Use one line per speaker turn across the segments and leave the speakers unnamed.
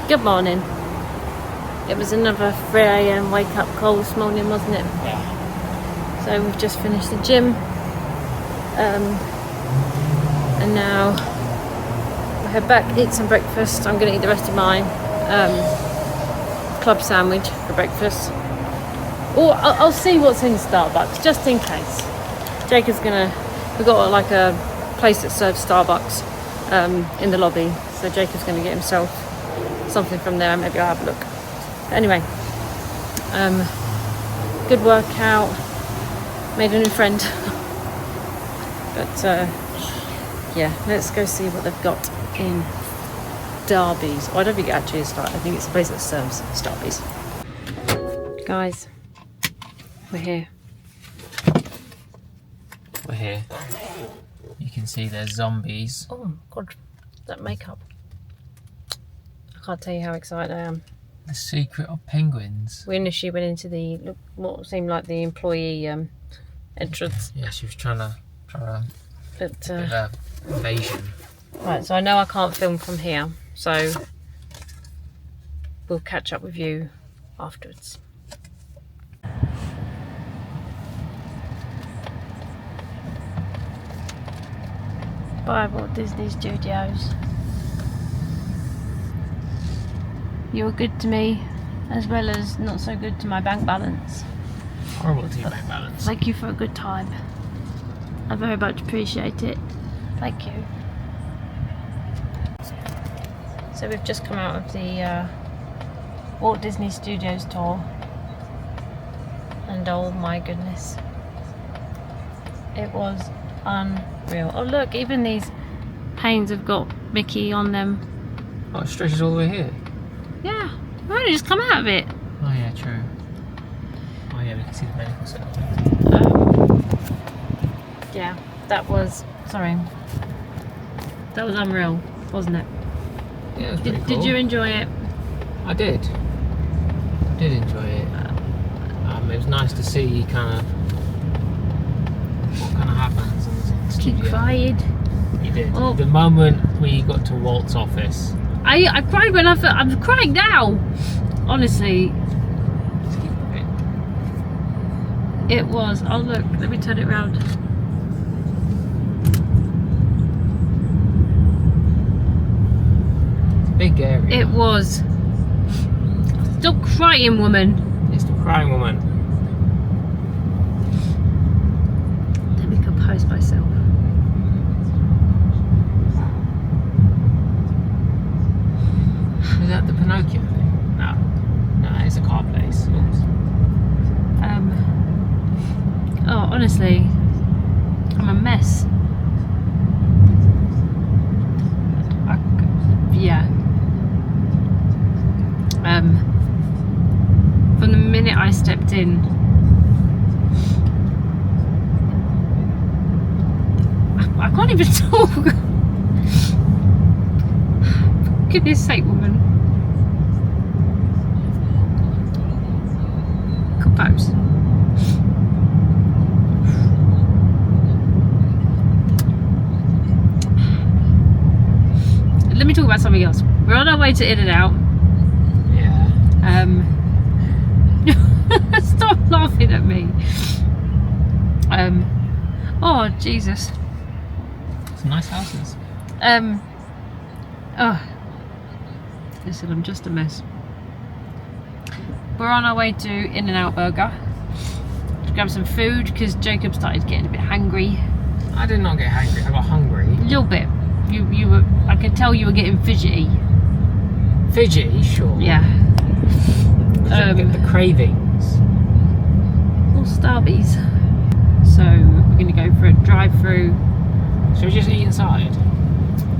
Good morning. It was another 3 AM wake up call this morning, wasn't it?
Yeah.
So we've just finished the gym. And now we'll head back, eat some breakfast. I'm going to eat the rest of my club sandwich for breakfast. Or I'll see what's in Starbucks, just in case. Jacob's we've got like a place that serves Starbucks in the lobby. So Jacob's going to get himself something from there. Maybe I'll have a look. But anyway, good workout. Made a new friend. But yeah, let's go see what they've got in Derby's. Oh, I don't think it actually is Starbucks. I think it's a place that serves Starbucks. Guys, we're here.
We're here. You can see there's zombies.
Oh God, that makeup. I can't tell you how excited I am.
The secret of penguins.
We initially went into what seemed like the employee entrance.
Yeah, she was trying to
But
invasion.
right, so I know I can't film from here, so we'll catch up with you afterwards. Bye, Walt Disney Studios. You were good to me, as well as not so good to my bank balance.
Horrible to your bank balance.
Thank you for a good time. I very much appreciate it. Thank you. So we've just come out of the Walt Disney Studios Tour, and oh my goodness, it was unreal. Oh look, even these panes have got Mickey on them.
Oh, it stretches all the way here.
Yeah, we've only just come out of it.
Oh yeah, true. Oh yeah, we can see the medical center.
Yeah, that was unreal, wasn't it?
Yeah, it was pretty cool.
Did you enjoy it?
I did enjoy it. It was nice to see kind of what kind of happens in the studio.
You cried.
You did.
Oh.
The moment we got to Walt's office.
I cried when I'm crying now. Honestly,
Just keep it.
it was. Oh look, let me turn it around.
It's a big area.
It was. Stop crying, woman.
It's the crying woman.
Let me compose myself.
Is that the Pinocchio thing? No, it's a car place. Oops.
Oh, honestly, I'm a mess. Yeah. From the minute I stepped in, I can't even talk. For goodness sake, woman. Compose. Let me talk about something else. We're on our way to In-N-Out.
Yeah.
Stop laughing at me. Oh Jesus.
Some nice houses.
Oh. Listen, I'm just a mess. We're on our way to In-N-Out Burger to grab some food because Jacob started getting a bit hangry.
I did not get hungry. I got hungry.
A little bit. You were. I could tell you were getting fidgety.
Fidgety, sure.
Yeah.
Get the cravings.
All Starbies. So we're gonna go for a drive-through.
Should we just eat inside?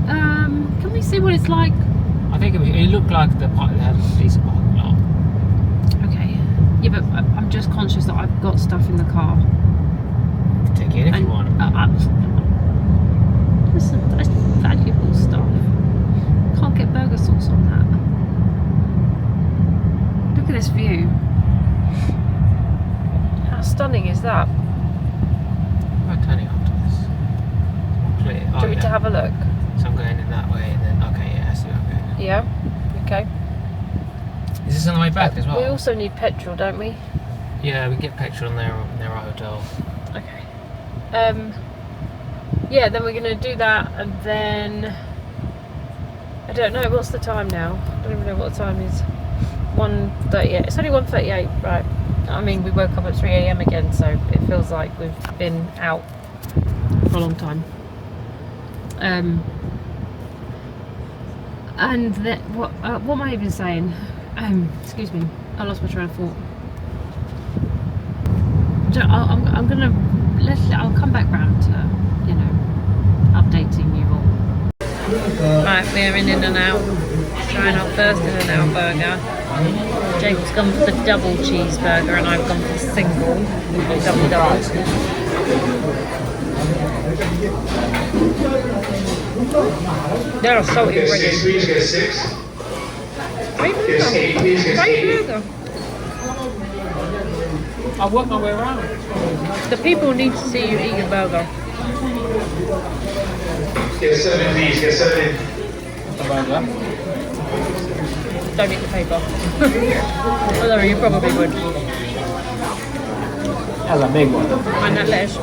Can we see what it's like?
I think it looked like the park that had a decent parking lot.
Okay. Yeah, but I'm just conscious that I've got stuff in the car.
Take it if you want.
Listen, that's valuable stuff. Can't get burger sauce on that. Look at this view. How stunning is that?
I'm turning onto this. Clear.
Do you want me to have a look?
So I'm going in that way and then, okay, yeah, I see what I'm going.
Yeah? Okay.
Is this on the way back as well?
We also need petrol, don't we?
Yeah, we get petrol near our hotel.
Okay. Yeah, then we're going to do that, and then I don't know, what's the time now? I don't even know what the time is. 1:38. It's only 1:38, right? I mean, we woke up at 3 a.m. again, so it feels like we've been out for a long time. And then what am I even saying? Excuse me, I lost my train of thought. I'm gonna I'll come back round to, you know, updating you all. Right, we're in In-N-Out, trying our first In-N-Out burger. Jake's gone for the double cheeseburger and I've gone for the single double. They're salty already.
Please get 6.
Great burger.
I'll work my way around.
The people need to see you eat your burger.
Get 7, please. Get 7.
Don't eat the paper. Although you probably would.
That's a big one.
And that lettuce.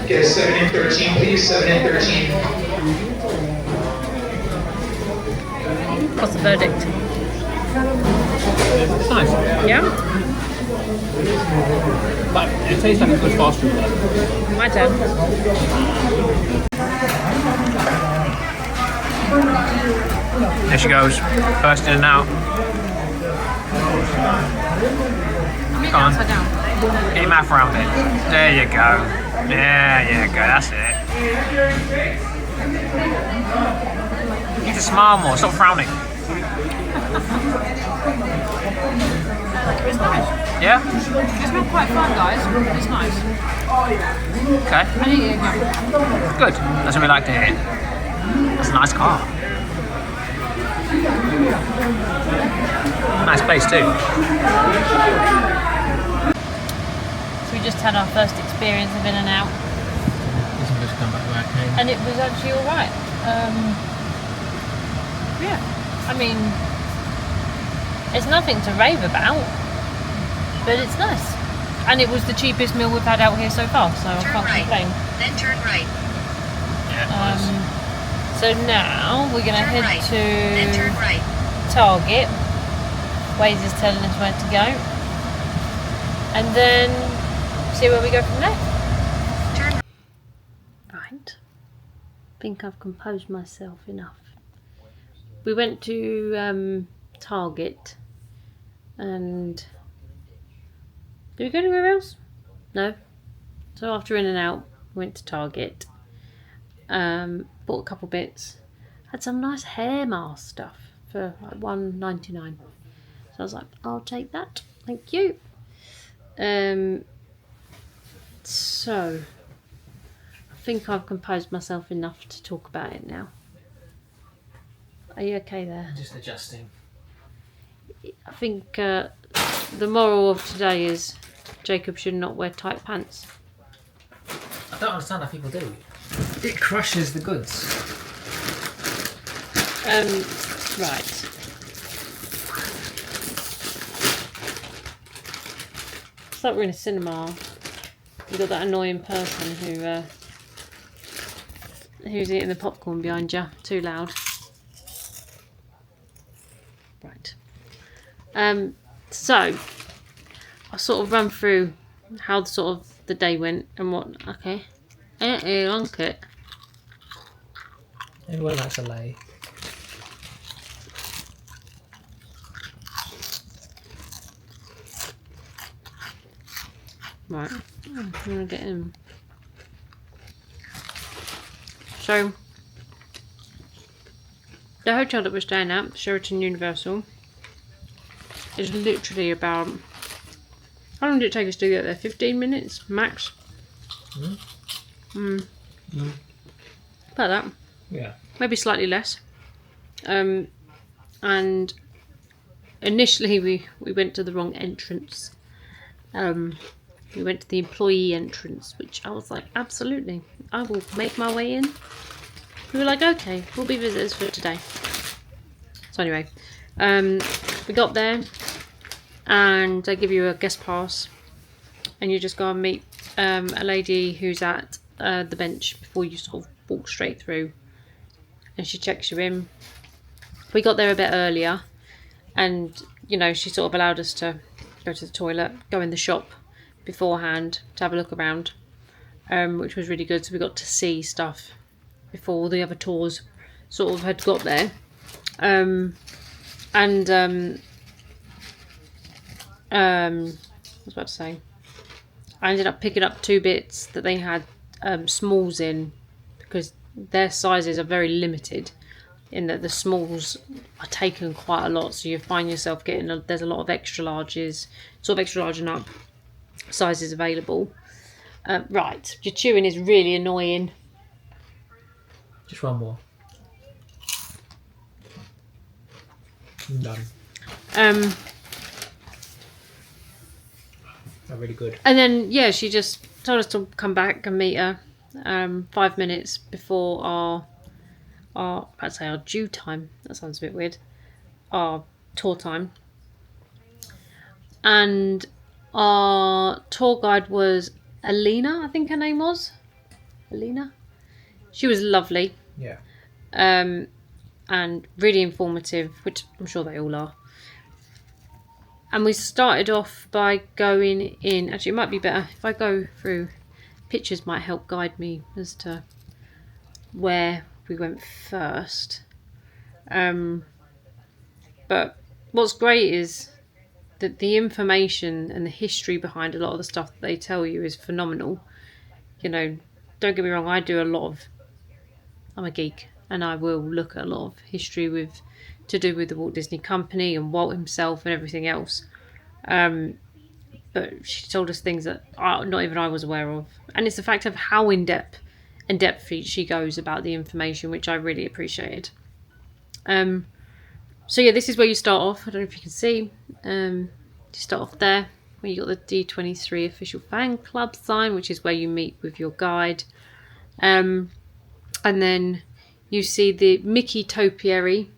Get 7 and 13, please. 7 and 13.
What's the verdict?
It's nice.
Yeah?
But it tastes like a good fast food burger.
My turn.
There she goes. First in and out. Come on.
Upside down.
Get your mouth around it. There you go. There you go. That's it. You need to smile more. Stop frowning.
It's nice.
Yeah?
It's not quite fun, guys. It's nice.
Okay.
I need it again.
Good. That's what we like to hear. That's a nice car. Nice place too.
So we just had our first experience of In-N-Out.
Isn't good to come back where I came.
And it was actually alright. Yeah. I mean, it's nothing to rave about, but it's nice. And it was the cheapest meal we've had out here so far, so I can't complain.
Then turn right.
Yeah, nice.
So now we're going to head
Then turn
to
right.
Target. Waze is telling us where to go. And then see where we go from there.
Turn
Right. I think I've composed myself enough. We went to Target and did we go anywhere else? No. So after In-N-Out, we went to Target. Bought a couple bits. Had some nice hair mask stuff for like $1.99. So I was like, I'll take that. Thank you. So I think I've composed myself enough to talk about it now. Are you okay there?
Just adjusting.
I think the moral of today is Jacob should not wear tight pants.
I don't understand how people do. It crushes the goods.
Right. It's like we're in a cinema. You've got that annoying person who's eating the popcorn behind you. Too loud. Right. So I'll sort of run through how the day went and what. Okay. I like it.
Everyone likes a lay.
Right. I'm gonna get in. So the hotel that we're staying at, Sheraton Universal, is literally about, how long did it take us to get there? 15 minutes max. About that.
Yeah.
Maybe slightly less. And initially we went to the wrong entrance. We went to the employee entrance, which I was like, absolutely, I will make my way in. We were like, okay, we'll be visitors for today. So anyway, we got there and they give you a guest pass and you just go and meet a lady who's at the bench before you sort of walk straight through, and she checks you in. We got there a bit earlier and, you know, she sort of allowed us to go to the toilet, go in the shop beforehand to have a look around, which was really good. So we got to see stuff before all the other tours sort of had got there. I was about to say, I ended up picking up 2 bits that they had smalls in, because their sizes are very limited in that the smalls are taken quite a lot, so you find yourself getting there's a lot of extra larges, sort of extra large and up sizes available. Right, your chewing is really annoying.
Just one more. I'm done. They're really good.
And then, yeah, she just told us to come back and meet her 5 minutes before I'd say our due time. That sounds a bit weird. Our tour time. And our tour guide was Alina, I think her name was. Alina. She was lovely.
Yeah.
And really informative, which I'm sure they all are. And we started off by going in. Actually, it might be better if I go through. Pictures might help guide me as to where we went first. But what's great is that the information and the history behind a lot of the stuff that they tell you is phenomenal. You know, don't get me wrong, I'm a geek and I will look at a lot of history to do with the Walt Disney Company and Walt himself and everything else. But she told us things that not even I was aware of. And it's the fact of how in depth she goes about the information, which I really appreciated. So yeah, this is where you start off. I don't know if you can see. You start off there where you got the D23 official fan club sign, which is where you meet with your guide. And then you see the Mickey topiary.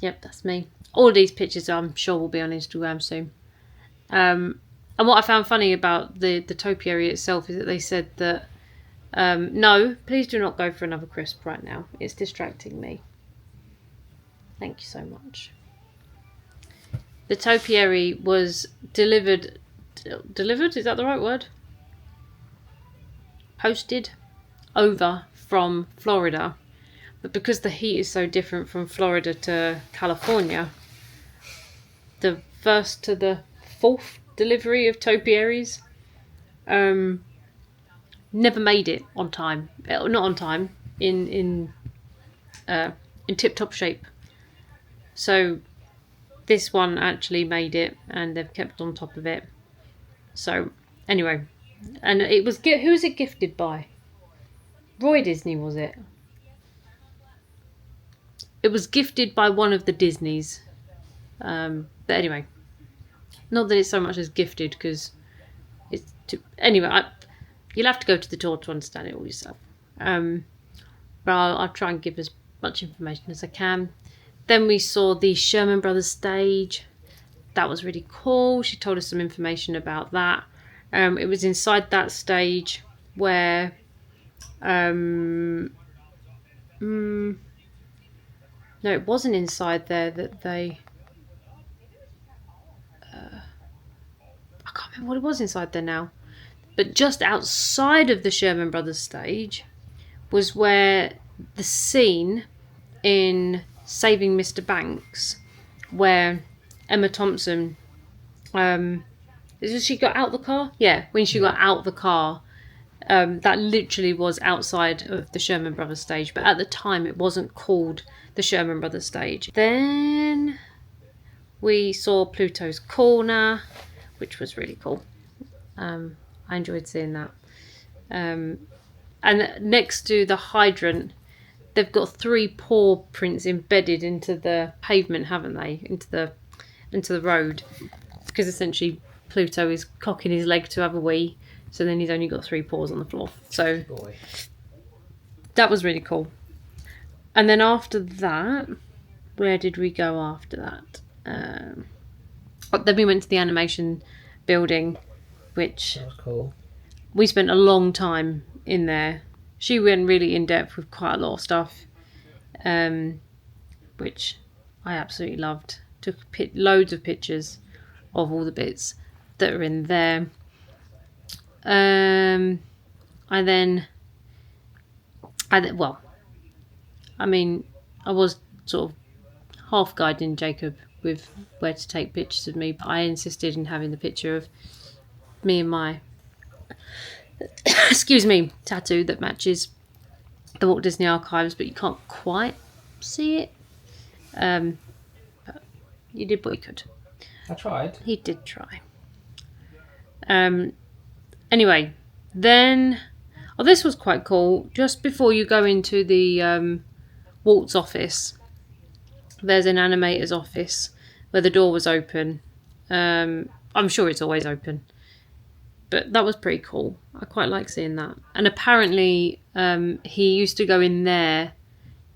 Yep, that's me. All these pictures I'm sure will be on Instagram soon. And what I found funny about the topiary itself is that they said that no, please do not go for another crisp right now. It's distracting me. Thank you so much. The topiary was delivered, is that the right word? Posted over from Florida. But because the heat is so different from Florida to California, the first to the 4th delivery of topiaries never made it on time. Not on time, in tip-top shape. So this one actually made it, and they've kept on top of it. So anyway, and it was who was it gifted by? Roy Disney, was it? It was gifted by one of the Disneys. But anyway, not that it's so much as gifted, because it's anyway. You'll have to go to the tour to understand it all yourself. But I'll try and give as much information as I can. Then we saw the Sherman Brothers stage. That was really cool. She told us some information about that. It was inside that stage where no, it wasn't inside there that they I can't remember what it was inside there now. But just outside of the Sherman Brothers stage was where the scene in Saving Mr. Banks, where Emma Thompson, she got out the car? Yeah, when she got out the car, that literally was outside of the Sherman Brothers stage. But at the time, it wasn't called the Sherman Brothers stage. Then we saw Pluto's Corner, which was really cool. I enjoyed seeing that. And next to the hydrant, they've got 3 paw prints embedded into the pavement, haven't they? Into the road, because essentially Pluto is cocking his leg to have a wee, so then he's only got 3 paws on the floor. So
Boy.
that was really cool. And then after that, where did we go after that? Then we went to the animation building, which
That was cool.
we spent a long time in there. She went really in depth with quite a lot of stuff, which I absolutely loved. Took loads of pictures of all the bits that are in there. I was sort of half guiding Jacob with where to take pictures of me, but I insisted in having the picture of me and my tattoo that matches the Walt Disney Archives, but you can't quite see it. But you did what you could.
I tried.
He did try. Anyway, then this was quite cool. Just before you go into the Walt's office, there's an animator's office where the door was open. I'm sure it's always open, but that was pretty cool. I quite like seeing that. And apparently he used to go in there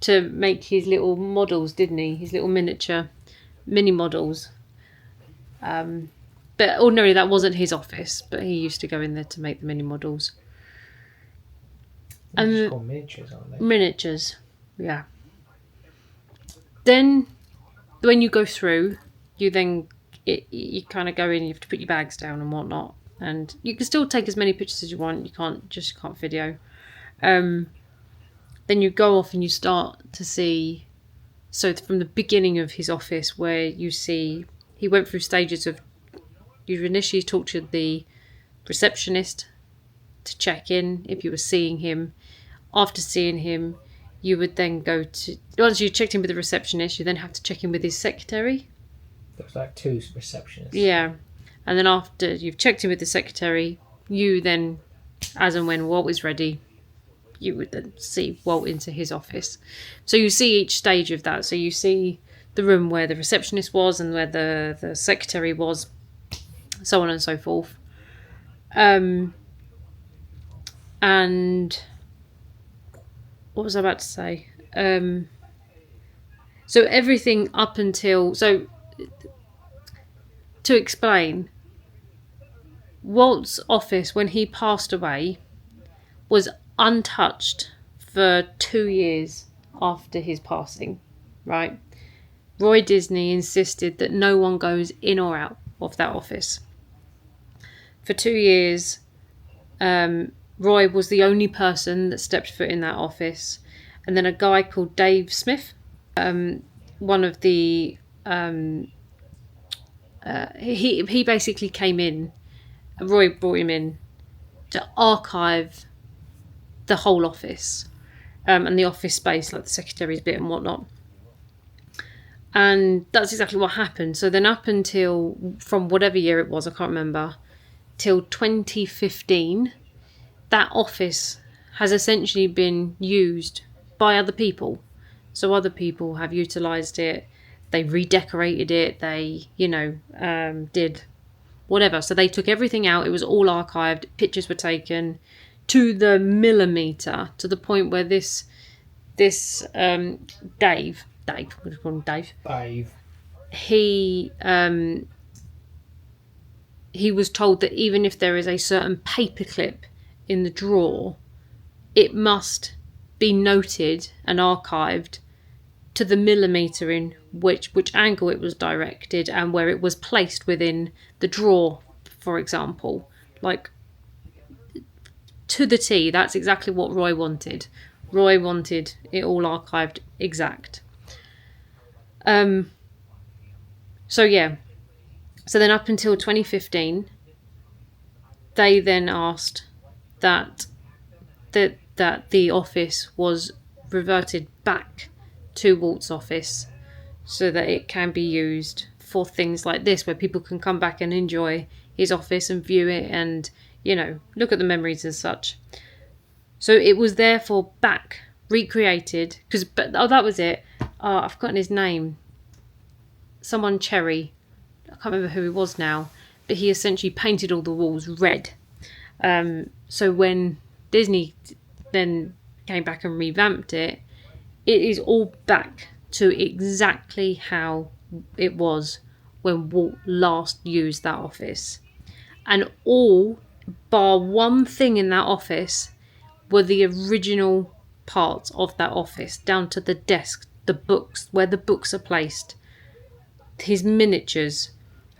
to make his little models, didn't he? His little mini models. But ordinarily that wasn't his office, but he used to go in there to make the mini models.
They're just called miniatures, aren't they?
Miniatures, yeah. Then when you go through, you kind of go in, you have to put your bags down and whatnot, and you can still take as many pictures as you want. You can't video. Then you go off and you start to see, so from the beginning of his office, where you see he went through stages of, you initially talked to the receptionist to check in if you were seeing him. After seeing him, you would then go to, once you checked in with the receptionist, you then have to check in with his secretary.
There was like 2 receptionists.
Yeah. And then after you've checked in with the secretary, you then, as and when Walt is ready, you would then see Walt into his office. So you see each stage of that. So you see the room where the receptionist was and where the secretary was, so on and so forth. And what was I about to say? So everything up until, so to explain, Walt's office when he passed away was untouched for 2 years after his passing, right? Roy Disney insisted that no one goes in or out of that office. For 2 years, Roy was the only person that stepped foot in that office. And then a guy called Dave Smith, one of the... he basically came in, Roy brought him in to archive the whole office and the office space, like the secretary's bit and whatnot. And that's exactly what happened. So then up until, from whatever year it was, I can't remember, till 2015, that office has essentially been used by other people. So other people have utilised it, they redecorated it, they, did whatever. So they took everything out, it was all archived, pictures were taken to the millimetre, to the point where this Dave, we'll just call him Dave. He was told that even if there is a certain paperclip in the drawer, it must be noted and archived to the millimetre in which angle it was directed and where it was placed within the drawer, for example. Like, to the T, that's exactly what Roy wanted. Roy wanted it all archived exact. So then up until 2015, they then asked that the office was reverted back to Walt's office so that it can be used for things like this, where people can come back and enjoy his office and view it and, look at the memories and such. So it was therefore back recreated that was it. I've forgotten his name. Someone Cherry. I can't remember who he was now. he essentially painted all the walls red. So when Disney then came back and revamped it, it is all back to exactly how it was when Walt last used that office. And all bar one thing in that office were the original parts of that office, down to the desk, the books, where the books are placed, his miniatures.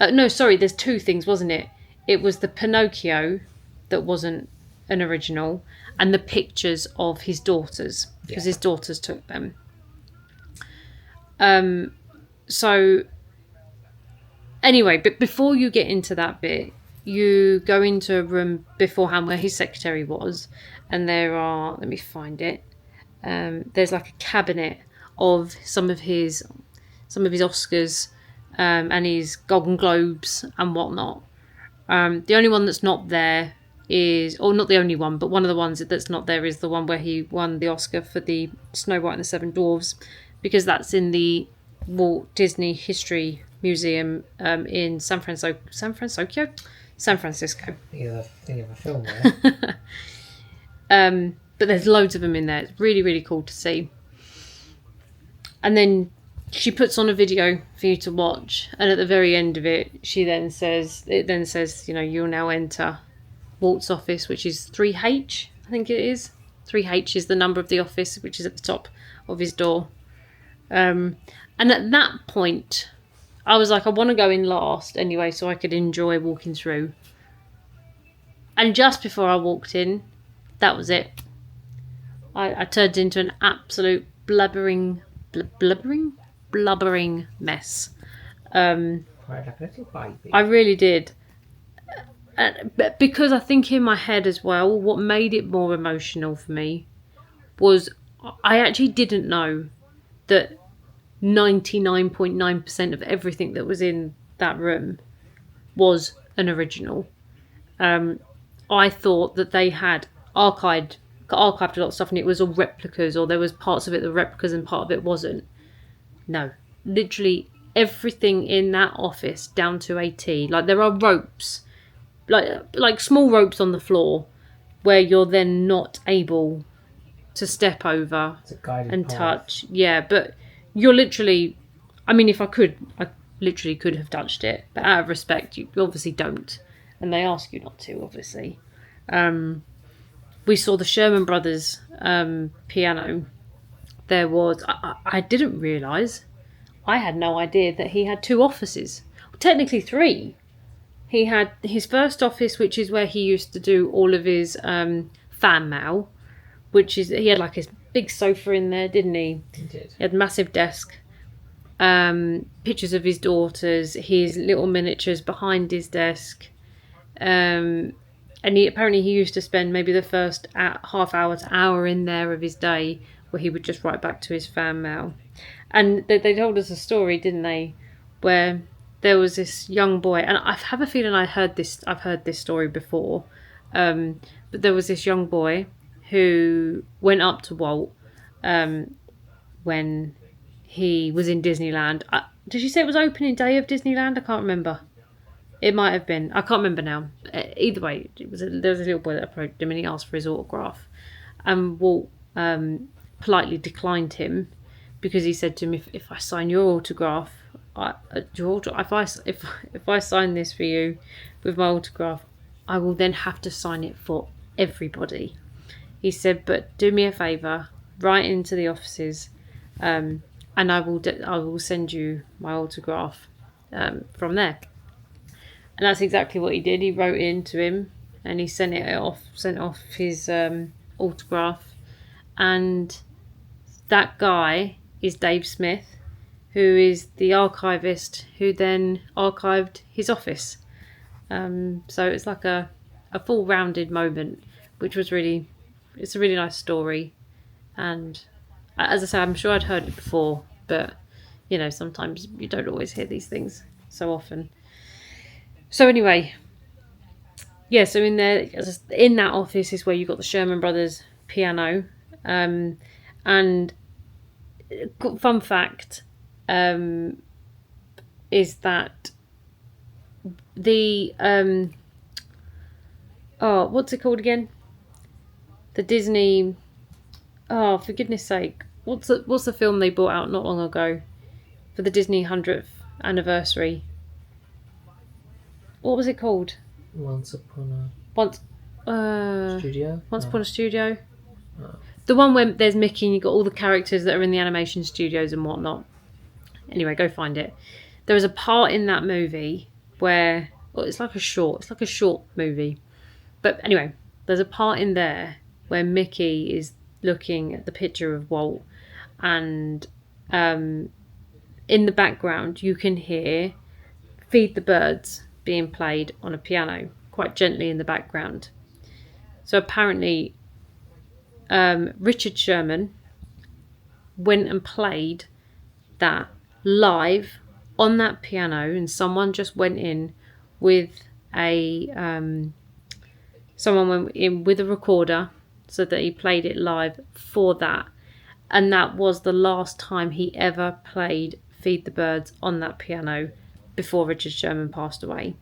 No, sorry, there's two things, wasn't it? It was the Pinocchio that wasn't an original, and the pictures of his daughters, because his daughters took them. So anyway, but before you get into that bit, you go into a room beforehand where his secretary was, and there are, let me find it, there's like a cabinet of some of his Oscars and his Golden Globes and whatnot. The only one that's not there is, or not the only one, but one of the ones that's not there is the one where he won the Oscar for the Snow White and the Seven Dwarfs, because that's in the Walt Disney History Museum in San Francisco.
Think of a film there.
But there's loads of them in there. It's really, really cool to see. And then she puts on a video for you to watch, and at the very end of it, it then says, you'll now enter Walt's office, which is 3H, I think it is. 3H is the number of the office, which is at the top of his door. And at that point, I was like, I want to go in last anyway, so I could enjoy walking through. And just before I walked in, that was it. I turned into an absolute blubbering mess.
Cried like a little baby.
I really did. But because I think in my head as well, what made it more emotional for me was I actually didn't know that 99.9% of everything that was in that room was an original. I thought that they had archived a lot of stuff and it was all replicas, or there was parts of it that were replicas and part of it wasn't. No, literally everything in that office down to a T. Like, there are ropes, like small ropes on the floor where you're then not able to step over and touch. Yeah, but you're literally, I mean, if I literally could have touched it, but out of respect, you obviously don't, and they ask you not to, obviously. We saw the Sherman Brothers piano. There was, I didn't realise, I had no idea that he had two offices. Well, technically three. He had his first office, which is where he used to do all of his fan mail, which is, he had like his big sofa in there, didn't he?
He did.
He had a massive desk, pictures of his daughters, his little miniatures behind his desk, and he used to spend maybe the first half hour to hour in there of his day where he would just write back to his fan mail. And they told us a story, didn't they, where there was this young boy, and I have a feeling I've heard this story before, but there was this young boy who went up to Walt when he was in Disneyland. Did she say it was opening day of Disneyland? I can't remember. It might have been. I can't remember now. Either way, there was a little boy that approached him and he asked for his autograph. And Walt politely declined him because he said to him, if I sign your autograph, if I sign this for you with my autograph, I will then have to sign it for everybody. He said, but do me a favour, write into the offices, and I will send you my autograph from there. And that's exactly what he did. He wrote into him and he sent off his autograph. And that guy is Dave Smith, who is the archivist who then archived his office. So it's like a full rounded moment, which was it's a really nice story. And as I say, I'm sure I'd heard it before, but sometimes you don't always hear these things so often. So anyway, so in that office is where you got the Sherman Brothers piano. And fun fact is that the oh, what's it called again? The Disney. Oh, for goodness sake, what's the film they brought out not long ago for the Disney 100th anniversary? What was it called?
Once Upon
Once
a Studio?
Upon a Studio.
Oh.
The one where there's Mickey and you've got all the characters that are in the animation studios and whatnot. Anyway, go find it. There is a part in that movie where, well, it's like a short movie. But anyway, there's a part in there where Mickey is looking at the picture of Walt, and in the background you can hear Feed the Birds being played on a piano quite gently in the background. So apparently Richard Sherman went and played that live on that piano, and someone just went in with a recorder so that he played it live for that, and that was the last time he ever played Feed the Birds on that piano before Richard Sherman passed away.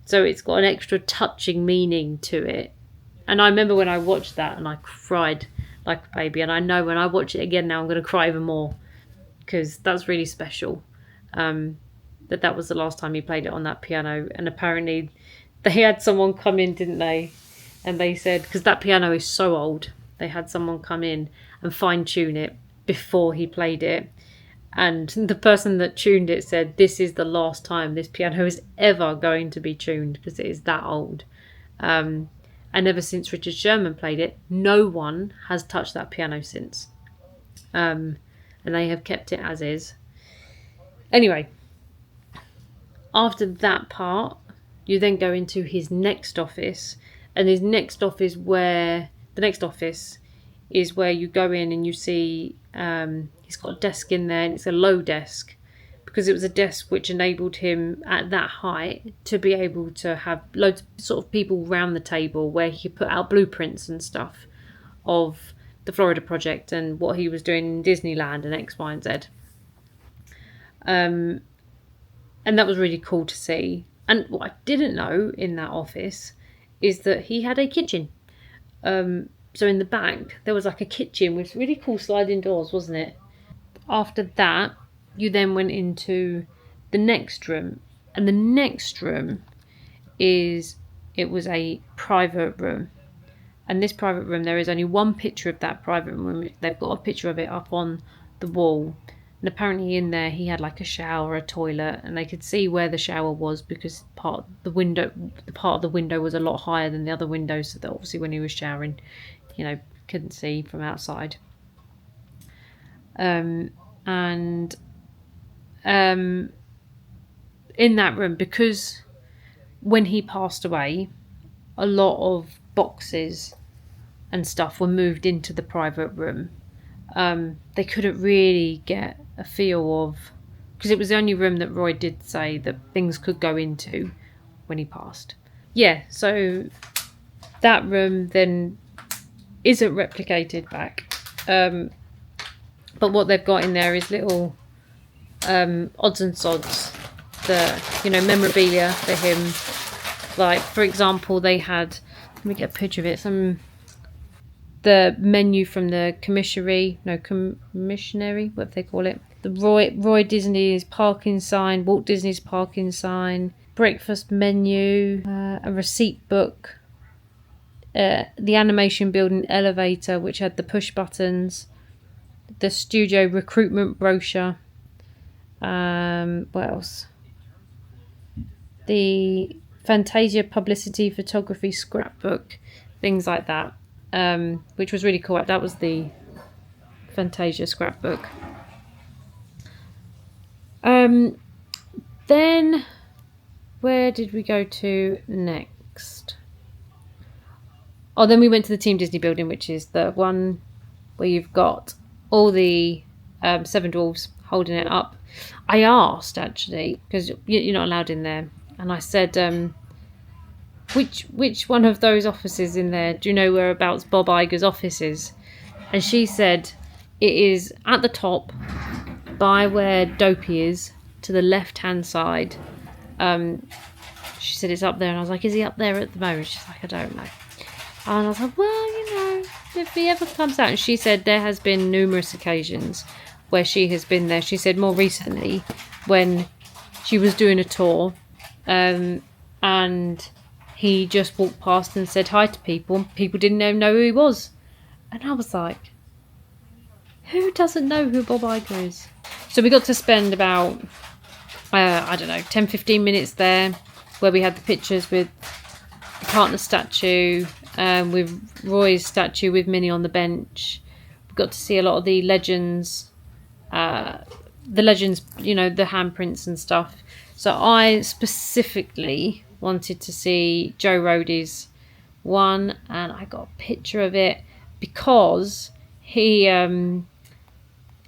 So it's got an extra touching meaning to it. And I remember when I watched that and I cried like a baby, and I know when I watch it again now I'm going to cry even more, because that's really special. That was the last time he played it on that piano. And apparently they had someone come in, didn't they? And they said, because that piano is so old, they had someone come in and fine tune it before he played it. And the person that tuned it said, this is the last time this piano is ever going to be tuned, because it is that old. And ever since Richard Sherman played it, no one has touched that piano since. And they have kept it as is. Anyway, after that part, you then go into his next office. And his next office is where you go in and you see he's got a desk in there, and it's a low desk, because it was a desk which enabled him at that height to be able to have loads of sort of people round the table, where he could put out blueprints and stuff of the Florida project and what he was doing in Disneyland and X, Y, and Z. And that was really cool to see. And what I didn't know in that office is that he had a kitchen. So in the back, there was like a kitchen with really cool sliding doors, wasn't it? After that, you then went into the next room. And the next room was a private room. And this private room, there is only one picture of that private room. They've got a picture of it up on the wall. And apparently in there he had like a shower, a toilet, and they could see where the shower was, because part of the window was a lot higher than the other windows, so that obviously when he was showering, couldn't see from outside. And in that room, because when he passed away, a lot of boxes and stuff were moved into the private room. They couldn't really get a feel of, because it was the only room that Roy did say that things could go into when he passed. Yeah, so that room then isn't replicated back. But what they've got in there is little odds and sods, memorabilia for him. Like, for example, they had, let me get a picture of it, the menu from the commissionary, what they call it? The Roy Disney's parking sign, Walt Disney's parking sign, breakfast menu, a receipt book, the animation building elevator, which had the push buttons, the studio recruitment brochure, what else? The Fantasia publicity photography scrapbook, things like that, which was really cool. That was the Fantasia scrapbook. Then where did we go to next? Oh, then we went to the Team Disney building, which is the one where you've got all the seven dwarves holding it up. I asked, actually, because you're not allowed in there, and I said, which one of those offices in there, do you know whereabouts Bob Iger's office is? And she said it is at the top by where Dopey is, to the left hand side, She said it's up there, and I was like, is he up there at the moment? She's like, I don't know. And I was like, well, you know, if he ever comes out. And she said there has been numerous occasions where she has been there. She said more recently when she was doing a tour, and he just walked past and said hi to people, and people didn't even know who he was. And I was like, who doesn't know who Bob Iger is? So we got to spend about, I don't know, 10-15 minutes there, where we had the pictures with the partner statue, with Roy's statue with Minnie on the bench. We got to see a lot of the legends, you know, the handprints and stuff. So I specifically wanted to see Joe Rohde's one, and I got a picture of it because he, on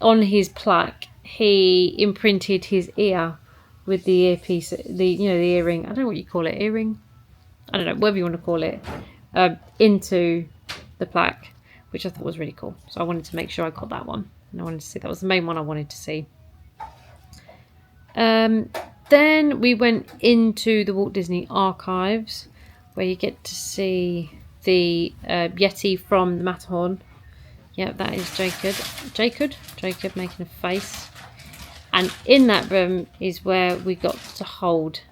his plaque, he imprinted his ear with the earpiece, the earring. I don't know what you call it, earring. I don't know, whatever you want to call it, into the plaque, which I thought was really cool. So I wanted to make sure I got that one, and I wanted to see. That was the main one I wanted to see. Then we went into the Walt Disney Archives, where you get to see the Yeti from the Matterhorn. Yeah, that is Jacob making a face. And in that room is where we got to hold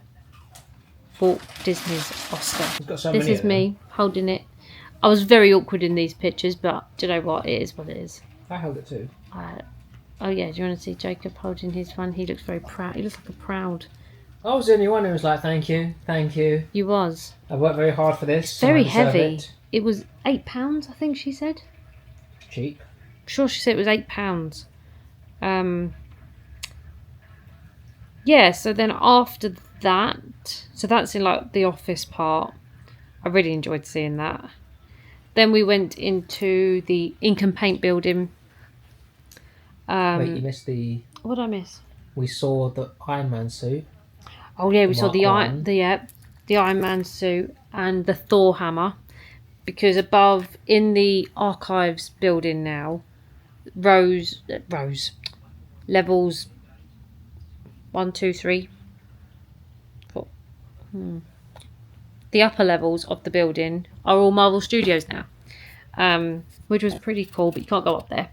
Walt Disney's Oscar. This is me holding it. I was very awkward in these pictures, but do you know what? It is what it is.
I held it too.
Oh yeah, do you want to see Jacob holding his one? He looks very proud. He looks like a proud.
I was the only one who was like, thank you.
You was.
I worked very hard for this.
It's very heavy. It was £8, I think she said.
Cheap.
I'm sure she said it was £8. Yeah, so then after that, so that's in like the office part. I really enjoyed seeing that. Then we went into the Ink and Paint building.
Wait, you missed the...
What did I miss?
We saw the Iron Man suit.
Oh yeah, we saw the
Iron
Man suit and the Thor hammer, because above in the archives building now, levels 1, 2, 3, 4. The upper levels of the building are all Marvel Studios now, which was pretty cool. But you can't go up there,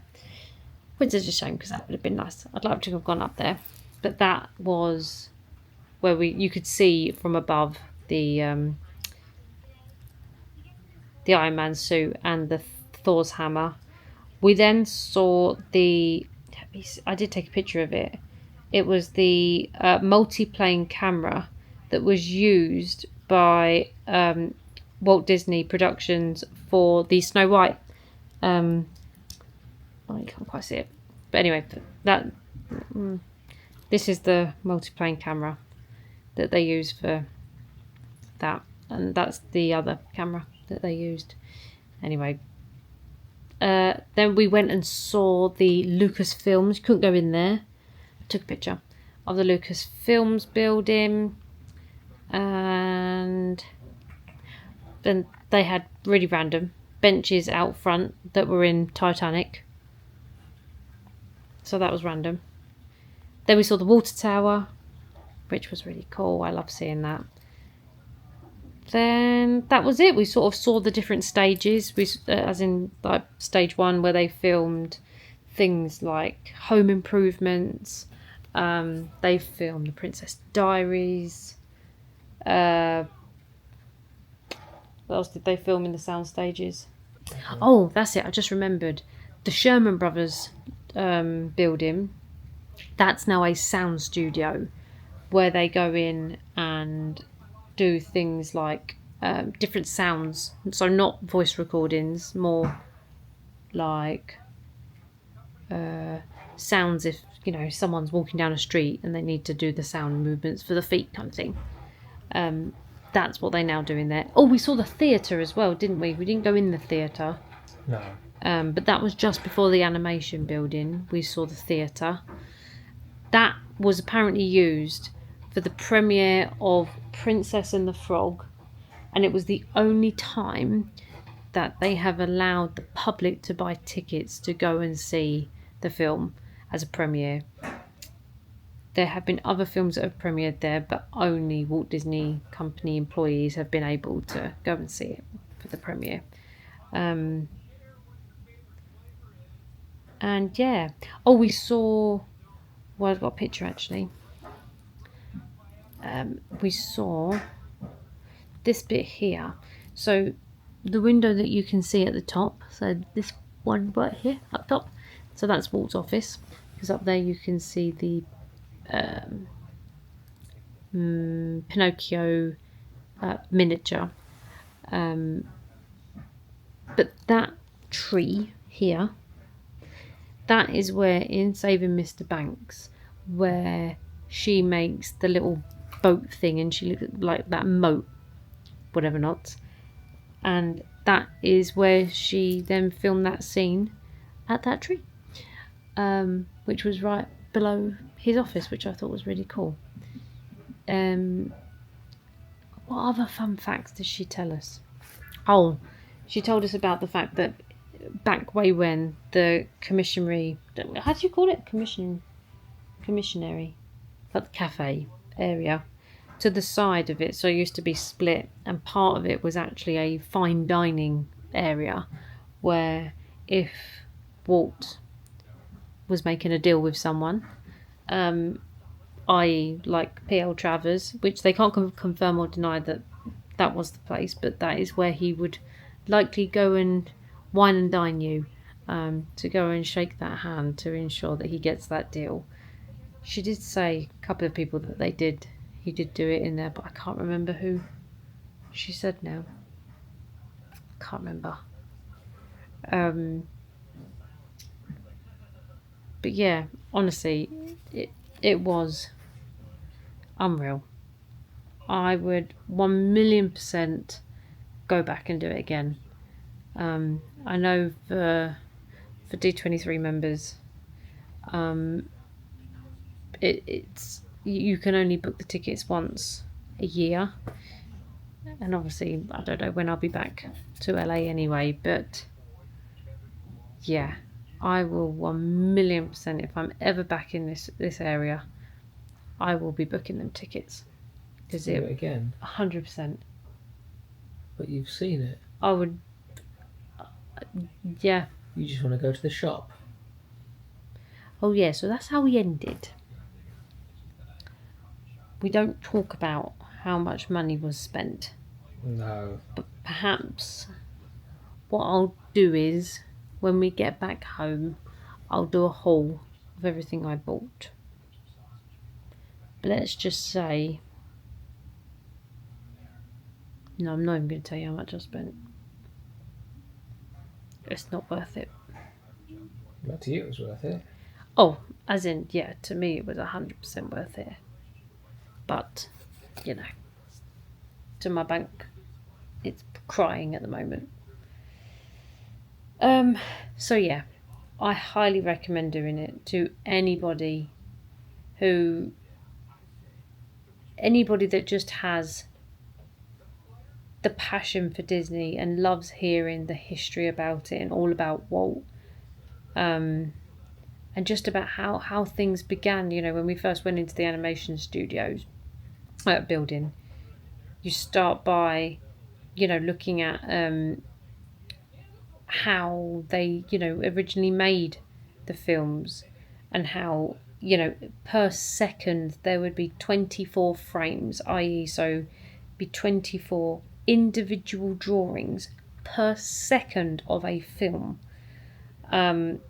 which is a shame because that would have been nice. I'd like to have gone up there, but that was where you could see from above the Iron Man suit and the Thor's hammer. We then saw I did take a picture of it. It was the multi-plane camera that was used by Walt Disney Productions for the Snow White. You can't quite see it, but anyway, this is the multi-plane camera that they use for that, and that's the other camera that they used. Anyway, then we went and saw the Lucasfilms. You couldn't go in there. I took a picture of the Lucasfilms building, and then they had really random benches out front that were in Titanic. So that was random. Then we saw the water tower, which was really cool. I love seeing that. Then that was it. We sort of saw the different stages. As in like stage 1, where they filmed things like Home Improvements. They filmed The Princess Diaries. What else did they film in the sound stages? Oh, that's it. I just remembered. The Sherman Brothers building. That's now a sound studio where they go in and do things like different sounds. So not voice recordings, more like sounds if, you know, someone's walking down a street and they need to do the sound movements for the feet kind of thing. That's what they now do in there. Oh, we saw the theatre as well, didn't we? We didn't go in the theatre.
No.
But that was just before the animation building. We saw the theatre. That was apparently used for the premiere of Princess and the Frog, and it was the only time that they have allowed the public to buy tickets to go and see the film as a premiere. there have been other films that have premiered there, but only Walt Disney Company employees have been able to go and see it for the premiere. And yeah. Oh, we saw... Well, I've got a picture actually. We saw this bit here. So the window that you can see at the top, so this one right here up top, so that's Walt's office, because up there you can see the Pinocchio miniature. But that tree here, that is where in Saving Mr. Banks, where she makes the little boat thing and she looks like that moat, whatever not. And that is where she then filmed that scene at that tree, which was right below his office, which I thought was really cool. What other fun facts did she tell us? Oh, she told us about the fact that back way when the commissionary, how do you call it? Commissionary, like the cafe area, to the side of it, so it used to be split, and part of it was actually a fine dining area where if Walt was making a deal with someone, i.e. like PL Travers, which they can't confirm or deny that that was the place, but that is where he would likely go and wine and dine you, to go and shake that hand to ensure that he gets that deal. She did say a couple of people that he did do it in there, but I can't remember who she said now. Can't remember. But yeah, honestly, it was unreal. I would 1,000,000% go back and do it again. I know for D23 members, it's you can only book the tickets once a year, and obviously I don't know when I'll be back to LA anyway, but yeah, I will 1,000,000%, if I'm ever back in this area, I will be booking them tickets, because
Do it again.
100%.
But you've seen it.
I would, yeah.
You just want to go to the shop.
Oh yeah, so that's how we ended. We don't talk about how much money was spent.
No.
But perhaps what I'll do is, when we get back home, I'll do a haul of everything I bought. But let's just say, no, I'm not even going to tell you how much I spent. It's not worth it.
Not to you, it was worth it.
Oh, as in, yeah, to me it was 100% worth it. But, you know, to my bank, it's crying at the moment. So yeah, I highly recommend doing it to anybody that just has the passion for Disney and loves hearing the history about it and all about Walt, and just about how things began. You know, when we first went into the animation studios building, you start by, you know, looking at how they, you know, originally made the films, and how, you know, per second there would be 24 frames, i.e. so be 24 individual drawings per second of a film, and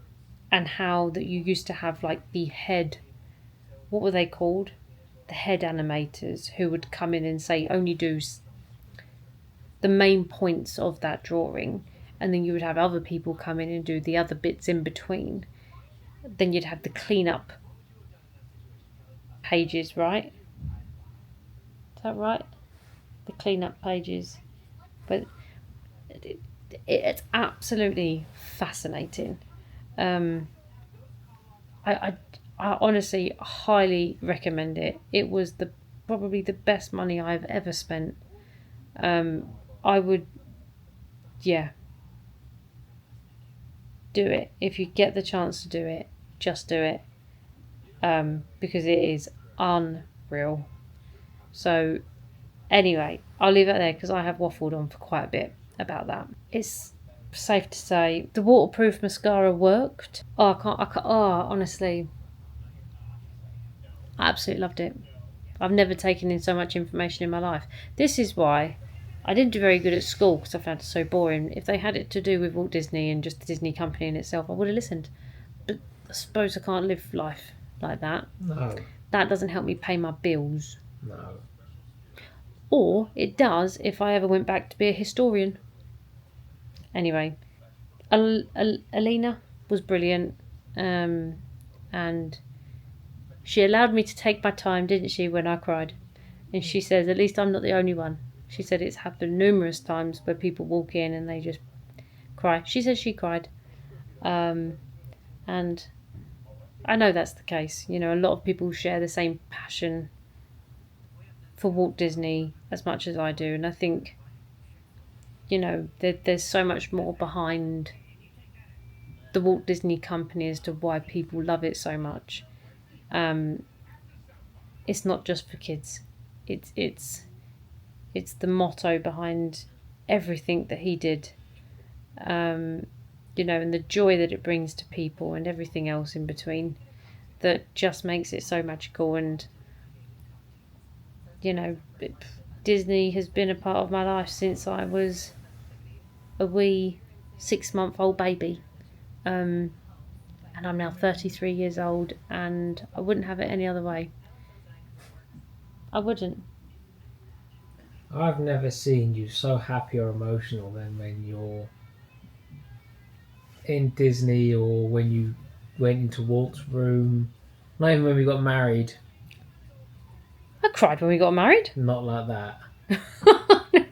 how that you used to have like the head, what were they called? The head animators, who would come in and say only do the main points of that drawing, and then you would have other people come in and do the other bits in between. Then you'd have the cleanup pages, right? Is that right? The cleanup pages. But it's absolutely fascinating. I honestly highly recommend it. It was probably the best money I've ever spent. I would, yeah, do it. If you get the chance to do it, just do it. Because it is unreal. So anyway, I'll leave it there because I have waffled on for quite a bit about that. It's safe to say the waterproof mascara worked. I can't, honestly, I absolutely loved it. I've never taken in so much information in my life. This is why I didn't do very good at school, because I found it so boring. If they had it to do with Walt Disney and just the Disney company in itself, I would have listened. But I suppose I can't live life like that.
No.
That doesn't help me pay my bills.
No.
Or it does if I ever went back to be a historian. Anyway, Alina was brilliant. And she allowed me to take my time, didn't she, when I cried? And she says, at least I'm not the only one. She said it's happened numerous times where people walk in and they just cry. She says she cried. And I know that's the case. You know, a lot of people share the same passion for Walt Disney as much as I do. And I think, you know, there's so much more behind the Walt Disney Company as to why people love it so much. It's not just for kids. It's the motto behind everything that he did. You know, and the joy that it brings to people and everything else in between that just makes it so magical. And, you know, Disney has been a part of my life since I was a wee 6-month-old baby. And I'm now 33 years old, and I wouldn't have it any other way. I wouldn't.
I've never seen you so happy or emotional than when you're in Disney, or when you went into Walt's room. Not even when we got married.
I cried when we got married.
Not like that.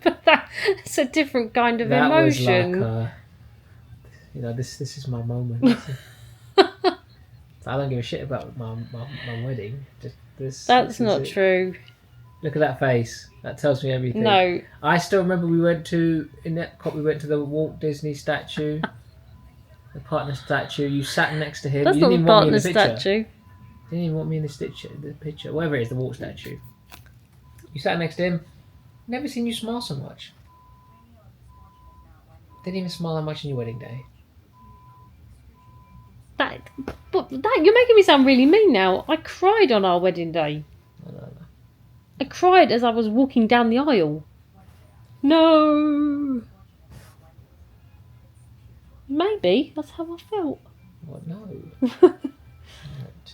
But that's a different kind of
That
emotion.
was like, you know, this is my moment. I don't give a shit about my wedding.
That's not true.
Look at that face. That tells me everything.
No.
I still remember we went to the Walt Disney statue, the partner statue. You sat next to him.
That's
You
not
didn't
the
even want me in
partner
the picture.
statue.
Didn't even want me in the picture. Whatever it is, the Walt statue. You sat next to him. Never seen you smile so much. Didn't even smile that much on your wedding day.
But you're making me sound really mean now. I cried on our wedding day.
No.
I cried as I was walking down the aisle. No. Maybe that's how I felt.
What? No. Right.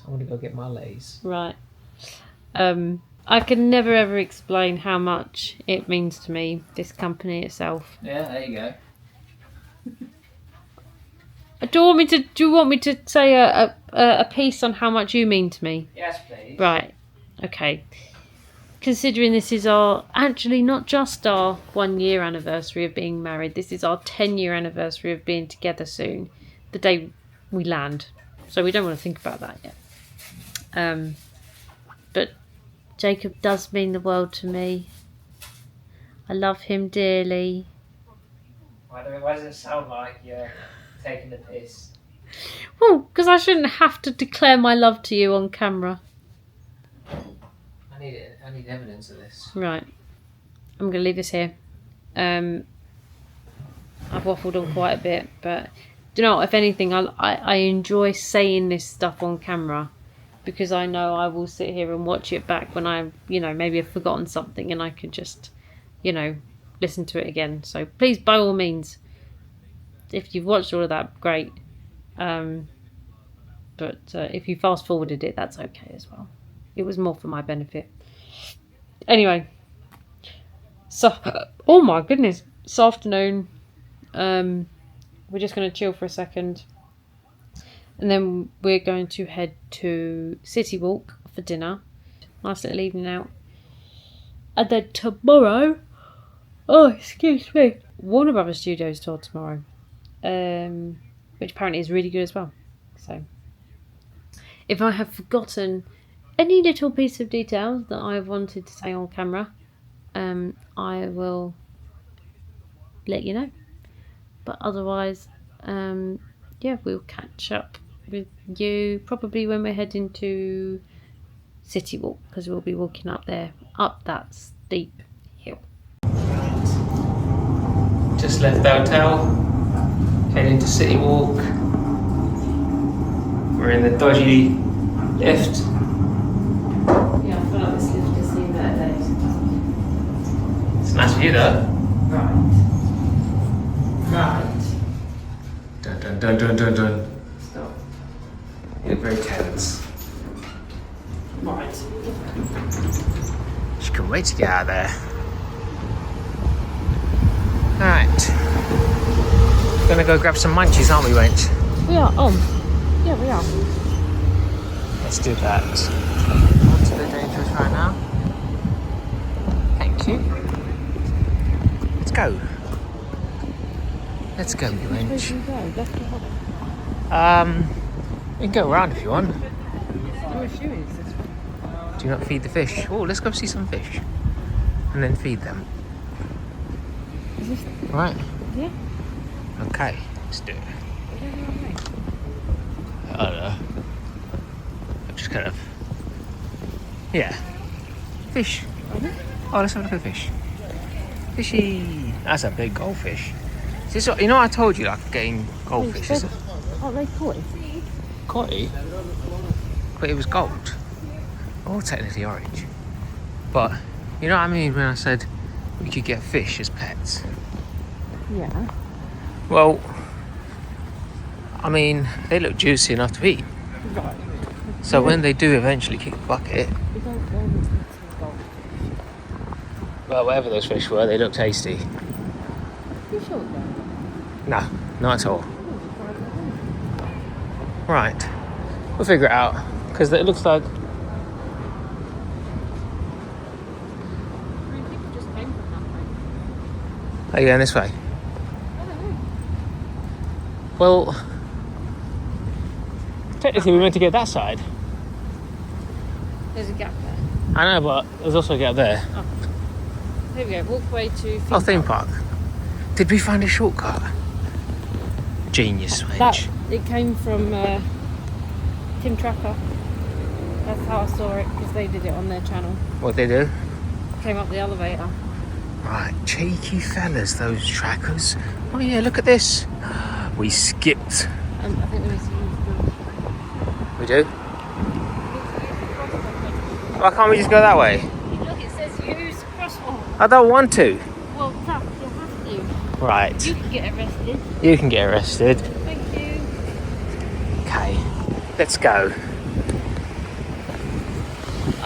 I want to go get my lays.
Right. I can never ever explain how much it means to me, this company itself.
Yeah, there you go.
Do you want me to say a piece on how much you mean to me?
Yes, please.
Right. Okay. Considering this is actually not just our 1-year anniversary of being married, this is our 10-year anniversary of being together soon, the day we land. So we don't want to think about that yet. But Jacob does mean the world to me. I love him dearly.
Why does it sound like you're taking the piss?
Well, because I shouldn't have to declare my love to you on camera.
I need evidence of this.
Right. I'm going to leave this here. I've waffled on quite a bit, but do you know what? If anything, I enjoy saying this stuff on camera, because I know I will sit here and watch it back when I, maybe I've forgotten something and I can just, listen to it again. So please, by all means, if you've watched all of that, great. But if you fast forwarded it, that's okay as well. It was more for my benefit. Anyway, so oh my goodness, this afternoon, we're just going to chill for a second, and then we're going to head to City Walk for dinner. Nice little evening out. And then tomorrow, excuse me, Warner Brothers Studios Tour tomorrow, which apparently is really good as well. So if I have forgotten any little piece of details that I wanted to say on camera, I will let you know. But otherwise, we'll catch up with you probably when we're heading to city walk, because we'll be walking up there, up that steep hill.
Just left the hotel, heading to City Walk. We're in the dodgy lift.
Yeah, I feel like this lift has seen better days.
It's a nice view though.
Right.
Dun dun dun dun dun dun.
Stop.
You look very tense.
Right.
She couldn't wait to get out of there. Alright. Gonna go grab some munchies, aren't we, wench?
We are on. Yeah, we are.
Let's do that. On to the dangerous right now. Thank you. Let's go. Let's go, you
Where
wench.
do you go? Left or right?
You can go around if you want.
Where she is this one.
Do not feed the fish. Oh, let's go see some fish. And then feed them.
Is this?
Right.
Yeah.
Okay, let's do it.
Where are we?
I don't know. I'm just kind of... Yeah. Fish. Oh, let's have a look at the fish. Fishy. That's a big goldfish. Is this what, you know I told you, like, getting goldfish, is it?
Aren't they koi?
Koi? But it was gold. Oh, technically orange. But, you know what I mean when I said we could get fish as pets?
Yeah.
Well, I mean, they look juicy enough to eat.
Right.
So when they do eventually kick the bucket,
We don't go into gold.
well, whatever those fish were, they look tasty.
You sure though?
No, not at all. Right, we'll figure it out, because it looks like...
People just came from that way.
Are you going this way?
I don't know.
Well, technically we meant to get that side.
There's a gap there.
I know, but there's also a gap there.
Here we go. Walkway to
Oh, theme park. Did we find a shortcut? Genius,
That
wench.
it came from Tim Tracker. That's how I saw it, because they did it on their channel.
What'd they do?
Came up the elevator.
Right, cheeky fellas, those trackers. Oh yeah, look at this. We skipped.
I think we need to use
We do? Why can't we just go that way?
the... Look, it says use crosswalk.
I don't want to.
Well, tough, you have to.
Right,
You can get arrested.
you can get arrested.
Thank you.
Okay, let's go.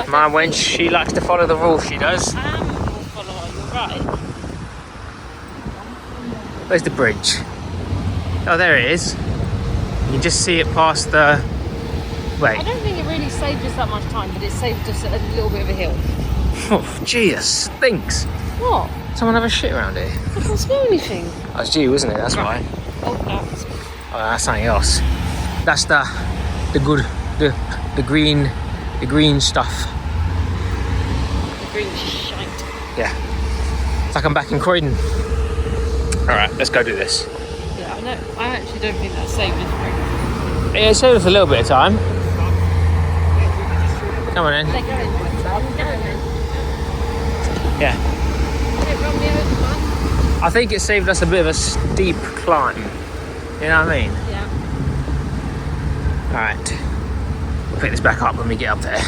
My wench, she likes to follow the rules, she does.
I am a rule follower, you're right.
Where's the bridge? Oh, there it is. You can just see it past the...
I
Wait.
don't think it really saved us that much time, but it saved us a little bit of a hill.
Oh, gee, it stinks.
What?
Someone have a shit around here.
I can't smell anything.
Oh, it's you, isn't it? That's why.
Oh, that's
Oh, that's something else. That's the good, the green stuff.
the green shite.
Yeah. It's like I'm back in Croydon. All right, let's go do this.
Yeah, I know. I actually don't think that saved us very much.
Yeah, it saved us a little bit of time. Come on in.
They're going.
Yeah.
Don't run me over, man.
I think it saved us a bit of a steep climb. You know what I mean?
Yeah.
All right. We'll pick this back up when we get up there.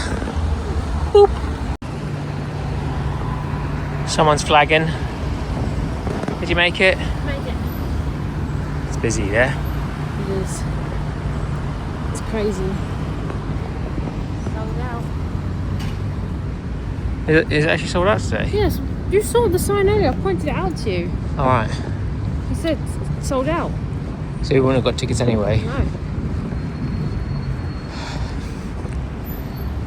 Boop. Someone's flagging. Did you make it?
Made it.
It's busy there.
It is. It's crazy. Sold out.
Is it actually sold out today?
Yes, you saw the sign earlier. I pointed it out to you.
All right.
He said sold out.
So we wouldn't have got tickets anyway.
No.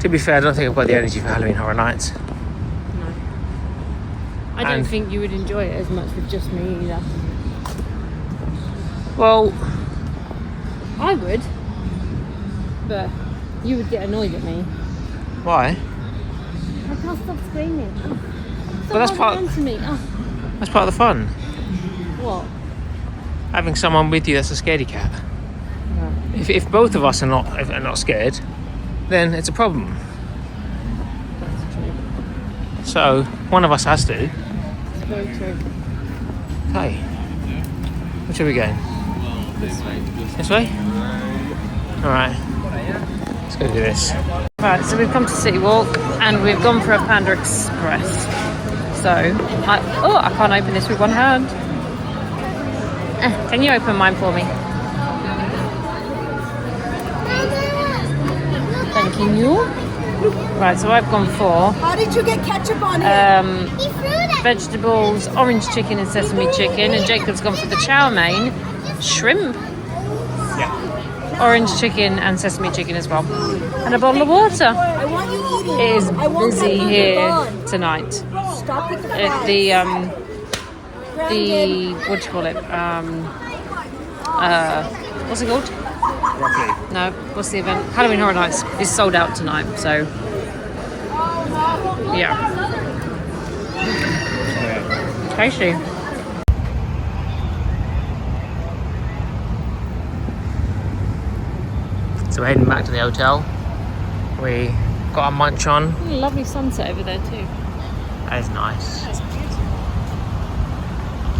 To be fair, I don't think I've got the energy for Halloween Horror Nights.
No. I don't
And-
think you would enjoy it as much with just me either.
Well,
I would. But you would get annoyed at me.
why?
I can't stop screaming. Oh.
But that's
Stop
part-
holding on to me. Oh.
That's part of the fun.
What?
Having someone with you that's a scaredy cat.
No.
If both of us are not scared, then it's a problem. So, one of us has to.
It's very true.
Okay. Which are we going?
This way.
This way? Alright. Let's go do this.
Right, so we've come to City Walk and we've gone for a Panda Express. So, I can't open this with one hand. Can you open mine for me? Thank you. Right, so I've gone for
How did you get ketchup on it?
vegetables, orange chicken and sesame chicken, and Jacob's gone for the chow mein, shrimp, orange chicken and sesame chicken as well, and a bottle of water.
I want you eating.
It is
I won't
busy
have
here
gone.
tonight.
Stop with the
The what do you call it? What's it called?
Broccoli.
No, what's the event? Halloween Horror Nights is sold out tonight, so yeah. Tasty.
So we're heading back to the hotel. We got our munch on.
Lovely sunset over there too.
That is nice.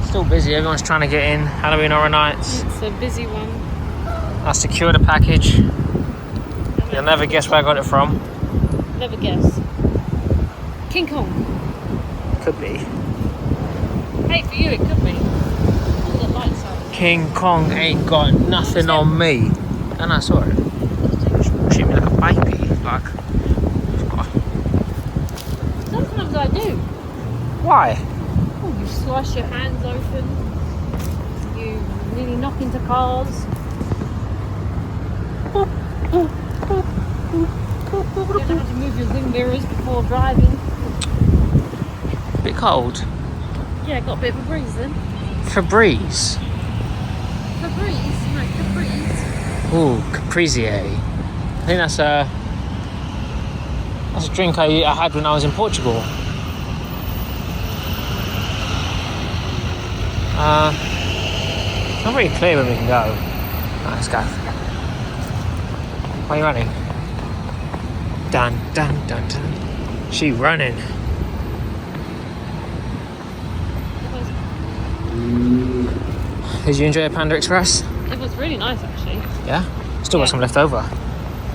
Still busy, everyone's trying to get in. Halloween Horror Nights.
It's a busy one.
I secured a package. You'll never guess where I got it from.
Never guess. King Kong.
Could be.
Hey, for you it could be. All the lights out.
King Kong ain't got nothing on me. And I saw it. Treat me like a baby. Like,
Sometimes I do.
why?
Oh, you slice your hands open. You nearly knock into cars. You don't have to move your wing mirrors before driving.
Bit cold.
Yeah, got a bit of a breeze then.
Febreze.
Febreze? No, Caprice.
Ooh, Caprizier. I think that's a drink I had when I was in Portugal. Not really clear when we can go. Right, let's go. Why are you running? Dun dun dun dun. She running. Did you enjoy a Panda Express?
It was really nice actually.
Yeah? Still got some left over.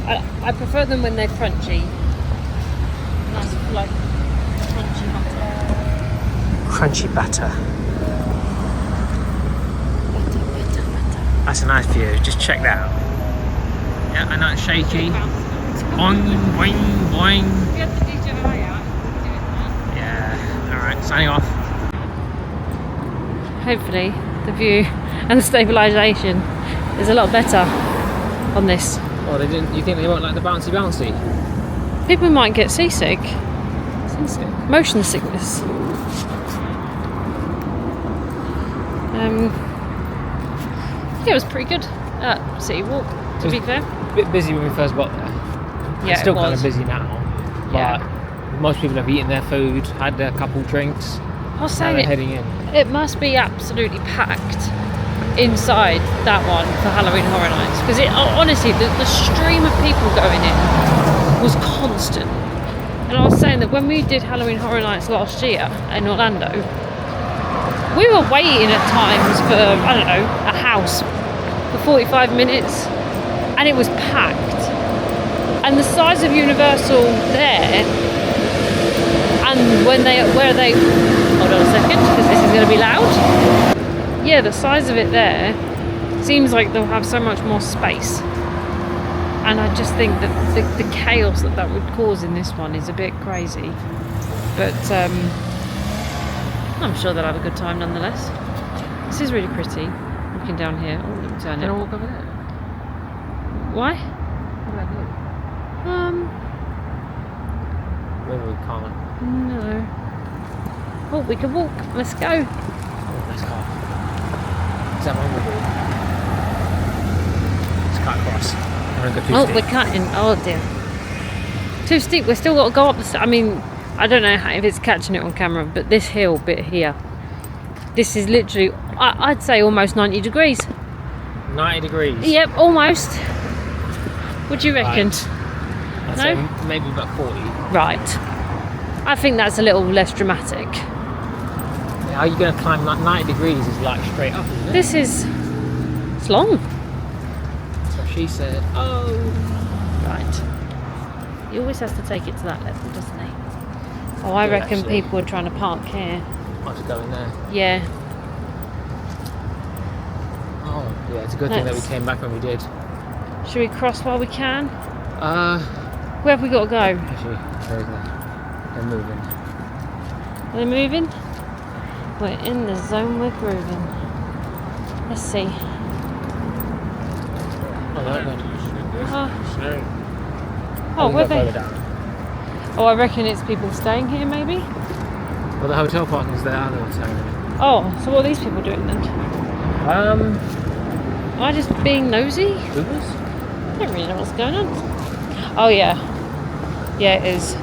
I prefer them when they're crunchy. Nice, like crunchy butter.
Crunchy batter. That's a nice view. Just check that out. Yeah, I know it's shaky. Boing, boing, boing.
We had the DJI out.
Yeah. Alright, signing off.
Hopefully the view and the stabilisation is a lot better on this.
Oh, they didn't. You think they won't like the bouncy bouncy?
People might get seasick.
Seasick.
Motion sickness. Yeah, it was pretty good at City Walk, to be fair.
A bit busy when we first got there.
Yeah,
It's still
it
kind
was.
of busy now. But
Yeah.
most people have eaten their food, had a couple drinks.
I was
Now
saying
they're
it,
heading in.
it must be absolutely packed inside that one for Halloween Horror Nights, because honestly the stream of people going in was constant. And I was saying that when we did Halloween Horror Nights last year in Orlando, we were waiting at times for, I don't know, a house for 45 minutes and it was packed. And the size of Universal there, and where they hold on a second because this is going to be loud. Yeah, the size of it there seems like they'll have so much more space, and I just think that the chaos that would cause in this one is a bit crazy, but I'm sure they'll have a good time nonetheless. This is really pretty looking down here. Oh, let me turn it.
Can I walk over there?
Why?
What do I do? Maybe we can't.
No. Oh, we can walk. Let's go.
Oh, let's go. Is that one we'll Let's cut across. We're gonna go too
Oh,
steep.
we're cutting. Oh dear. Too steep. We've still got to go up the. I mean, I don't know if it's catching it on camera, but this hill bit here, this is literally, I'd say almost 90 degrees.
90 degrees.
Yep, almost. What do you reckon?
I'd
No?
say maybe about 40.
Right. I think that's a little less dramatic.
How are you going to climb like 90 degrees is like straight up, isn't it?
This is... It's long.
So she said, oh.
Right. He always has to take it to that level, doesn't he? Oh, I
Yeah,
reckon
actually.
people are trying to park here.
Might just go in there.
Yeah.
Oh, yeah, it's a good thing that we
Let's-
came back when we did.
Should we cross while we can?
Actually,
Where have we got to go?
there is that. They're moving.
Are they moving? We're in the zone, we're grooving. Let's see.
Oh, no, no.
Oh, where
we go
they?
further down.
Oh, I reckon it's people staying here, maybe?
Well, the hotel parking's there, I know what's happening.
Oh, so what are these people doing then? Am I just being nosy?
Ubers?
I don't really know what's going on. Oh, yeah. Yeah, it is.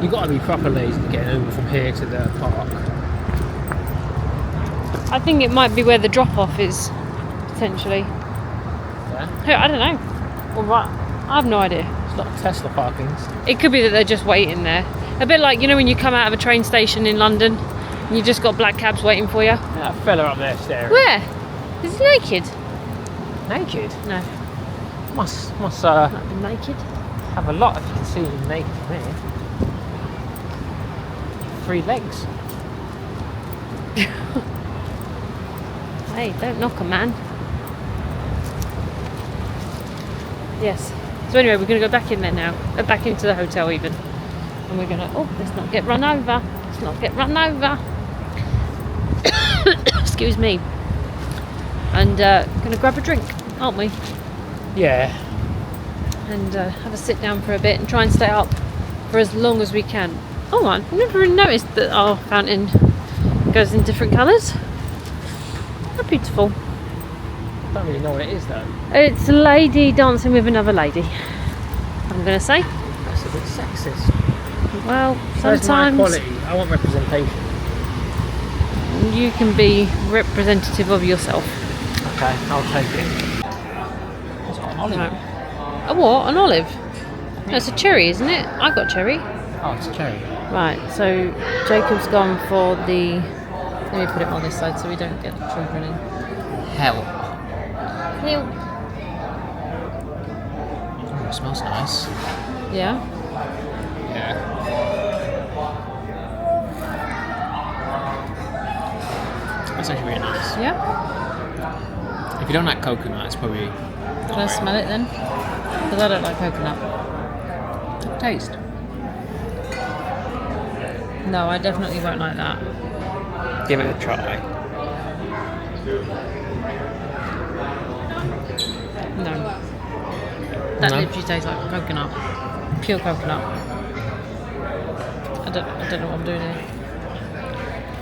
You got to be proper lazy to get an Uber from here to the park.
I think it might be where the drop-off is, potentially.
Yeah?
I don't know. All right. I have no idea.
It's not Tesla parkings.
It could be that they're just waiting there. A bit like, you know, when you come out of a train station in London and you've just got black cabs waiting for you.
That fella up there staring.
Where? Is he naked?
Naked?
No,
Must
not naked.
have a lot if you can see him naked from here. 3 legs.
Hey, don't knock a man. Yes. So anyway, we're going to go back in there now. Back into the hotel even. And we're going to... Oh, let's not get run over. Let's not get run over. Excuse me. And going to grab a drink, aren't we?
Yeah.
And have a sit down for a bit and try and stay up for as long as we can. Oh, I've never really noticed that our fountain goes in different colours. How beautiful.
I don't really know what it is though.
It's a lady dancing with another lady, I'm going to say.
That's a bit sexist.
Well,
Where's my
sometimes
equality? I want representation.
you can be representative of yourself.
Okay, I'll take it. It's got an olive.
No. A what? An olive? No, it's a cherry, isn't it? I got cherry.
Oh, it's a cherry.
Right, so Jacob's gone for the... Let me put it on this side so we don't get the children in.
Hell.
Neil.
Oh, it smells nice.
Yeah?
Yeah. That's actually really nice.
Yeah?
If you don't like coconut, it's probably...
Can I smell it then? Because I don't like coconut.
Taste.
No, I definitely won't like that.
Give it a try.
No. That
No?
literally tastes like coconut. Pure coconut. I don't know what I'm doing here.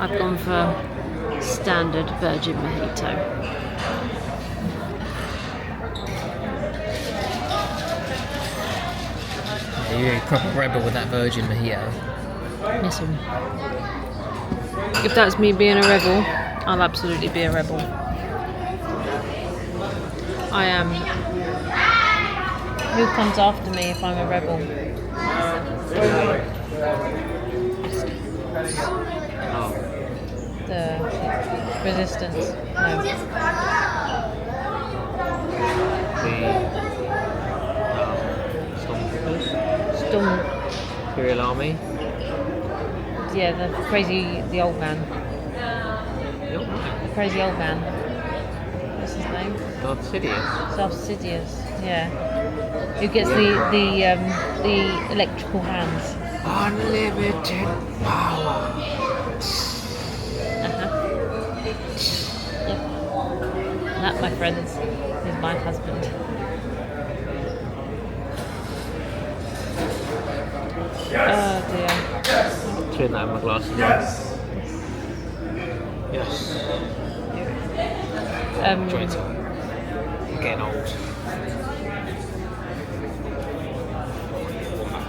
I've gone for standard virgin mojito.
You're a proper rebel with that virgin mojito.
Listen. If that's me being a rebel, I'll absolutely be a rebel. I am. Who comes after me if I'm a rebel?
Oh.
The resistance. No. Storm.
Imperial Army.
Yeah, the old man.
Yep.
The crazy old man. What's his name?
Darth Sidious.
Darth Sidious. Yeah. Who gets the electrical hands.
Unlimited power.
Yep. That, my friends, is my husband. Oh dear.
Turn that in my glasses. Yes. Joints. I'm getting old.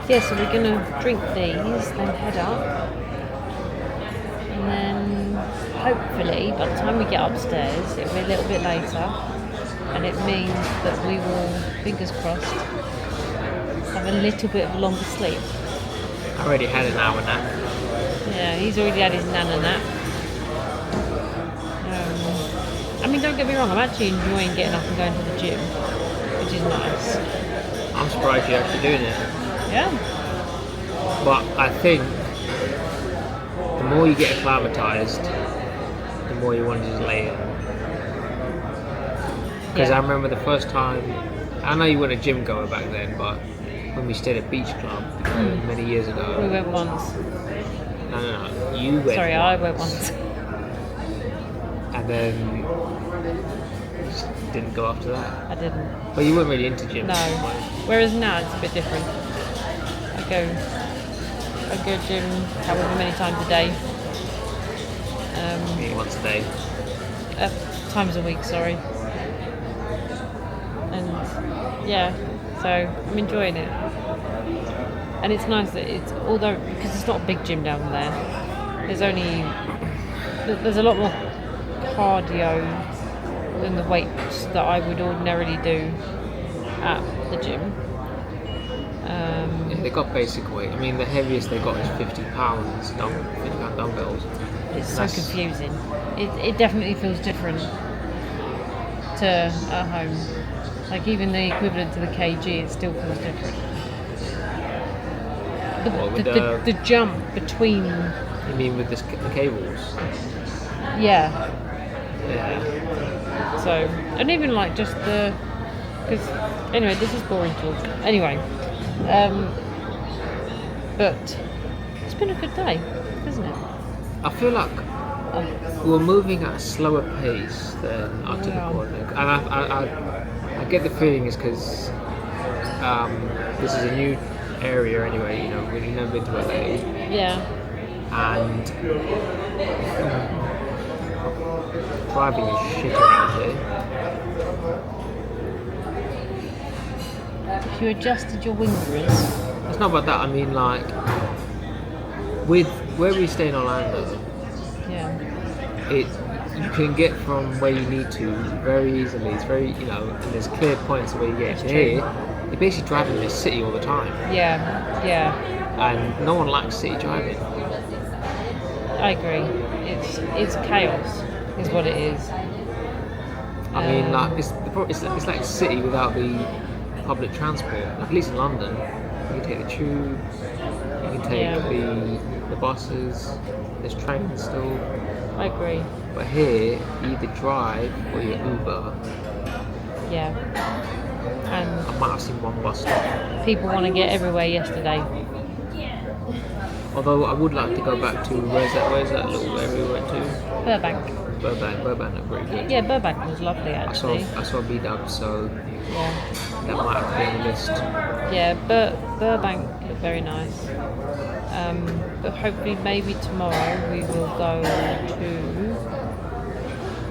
Yeah, so we're gonna drink these, then head up, and then hopefully by the time we get upstairs it'll be a little bit later, and it means that we will, fingers crossed, have have a little bit of a longer sleep.
I already had an hour nap.
Yeah, he's already had his nana nap. I mean, don't get me wrong, I'm actually enjoying getting up and going to the gym, which is nice.
I'm surprised you're actually doing it.
Yeah.
But I think the more you get acclimatized, the more you want to just lay in. Because I remember the first time, I know you weren't a gym goer back then, but when we stayed at Beach Club many years ago.
We went once.
No, you went.
Sorry,
once.
I went once.
And then you just didn't go after that.
I didn't.
But you weren't really into gym.
No. Whereas now it's a bit different. I go gym however many times a day.
Maybe once a day.
Times a week, sorry. And yeah, so I'm enjoying it. And it's nice that it's, although, because it's not a big gym down there, there's a lot more cardio than the weights that I would ordinarily do at the gym.
Yeah, they got basic weight. I mean, the heaviest they got is 50 pound dumbbells.
It's so confusing. It definitely feels different to at home. Like even the equivalent to the kg, it still feels different. The jump between.
You mean with the cables?
Yeah.
Yeah.
So, and even like just because anyway, this is boring talk. Anyway, but it's been a good day, isn't it?
I feel like we're moving at a slower pace than our typical, and I get the feeling is because this is a new area anyway. You know, we've never been to LA.
Yeah.
And driving is shit around here.
If you adjusted your wing mirrors.
It's not about that. I mean, like with where we stay in Orlando.
Yeah.
You can get from where you need to very easily. It's very, and there's clear points where you get to here. You're basically driving in the city all the time.
Yeah.
And no one likes city driving.
I agree. It's chaos, is what it is.
I mean, like it's like a city without the public transport. Like, at least in London, you can take the tube, you can take the buses. There's trains still.
I agree.
But here, you either drive or you Uber.
Yeah. And
I might have seen one bus stop.
people want to get everywhere yesterday.
Although I would like to go back to where's that little area we went to?
Burbank.
Burbank looked pretty good.
Yeah, Burbank was lovely actually.
I saw B-Dub, so
Yeah.
that might have been on the list.
Yeah, Burbank looked very nice. But hopefully maybe tomorrow we will go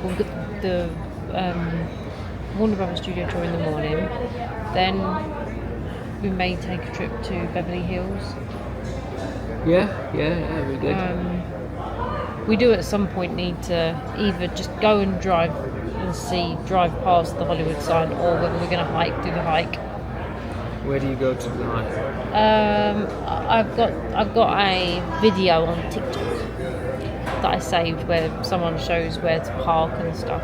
we'll get the Warner Brothers Studio Tour in the morning. Then we may take a trip to Beverly Hills.
Yeah, we good.
We do at some point need to either just go and drive past the Hollywood sign, or whether we're going to do the hike.
Where do you go to the hike?
I've got a video on TikTok that I saved where someone shows where to park and stuff.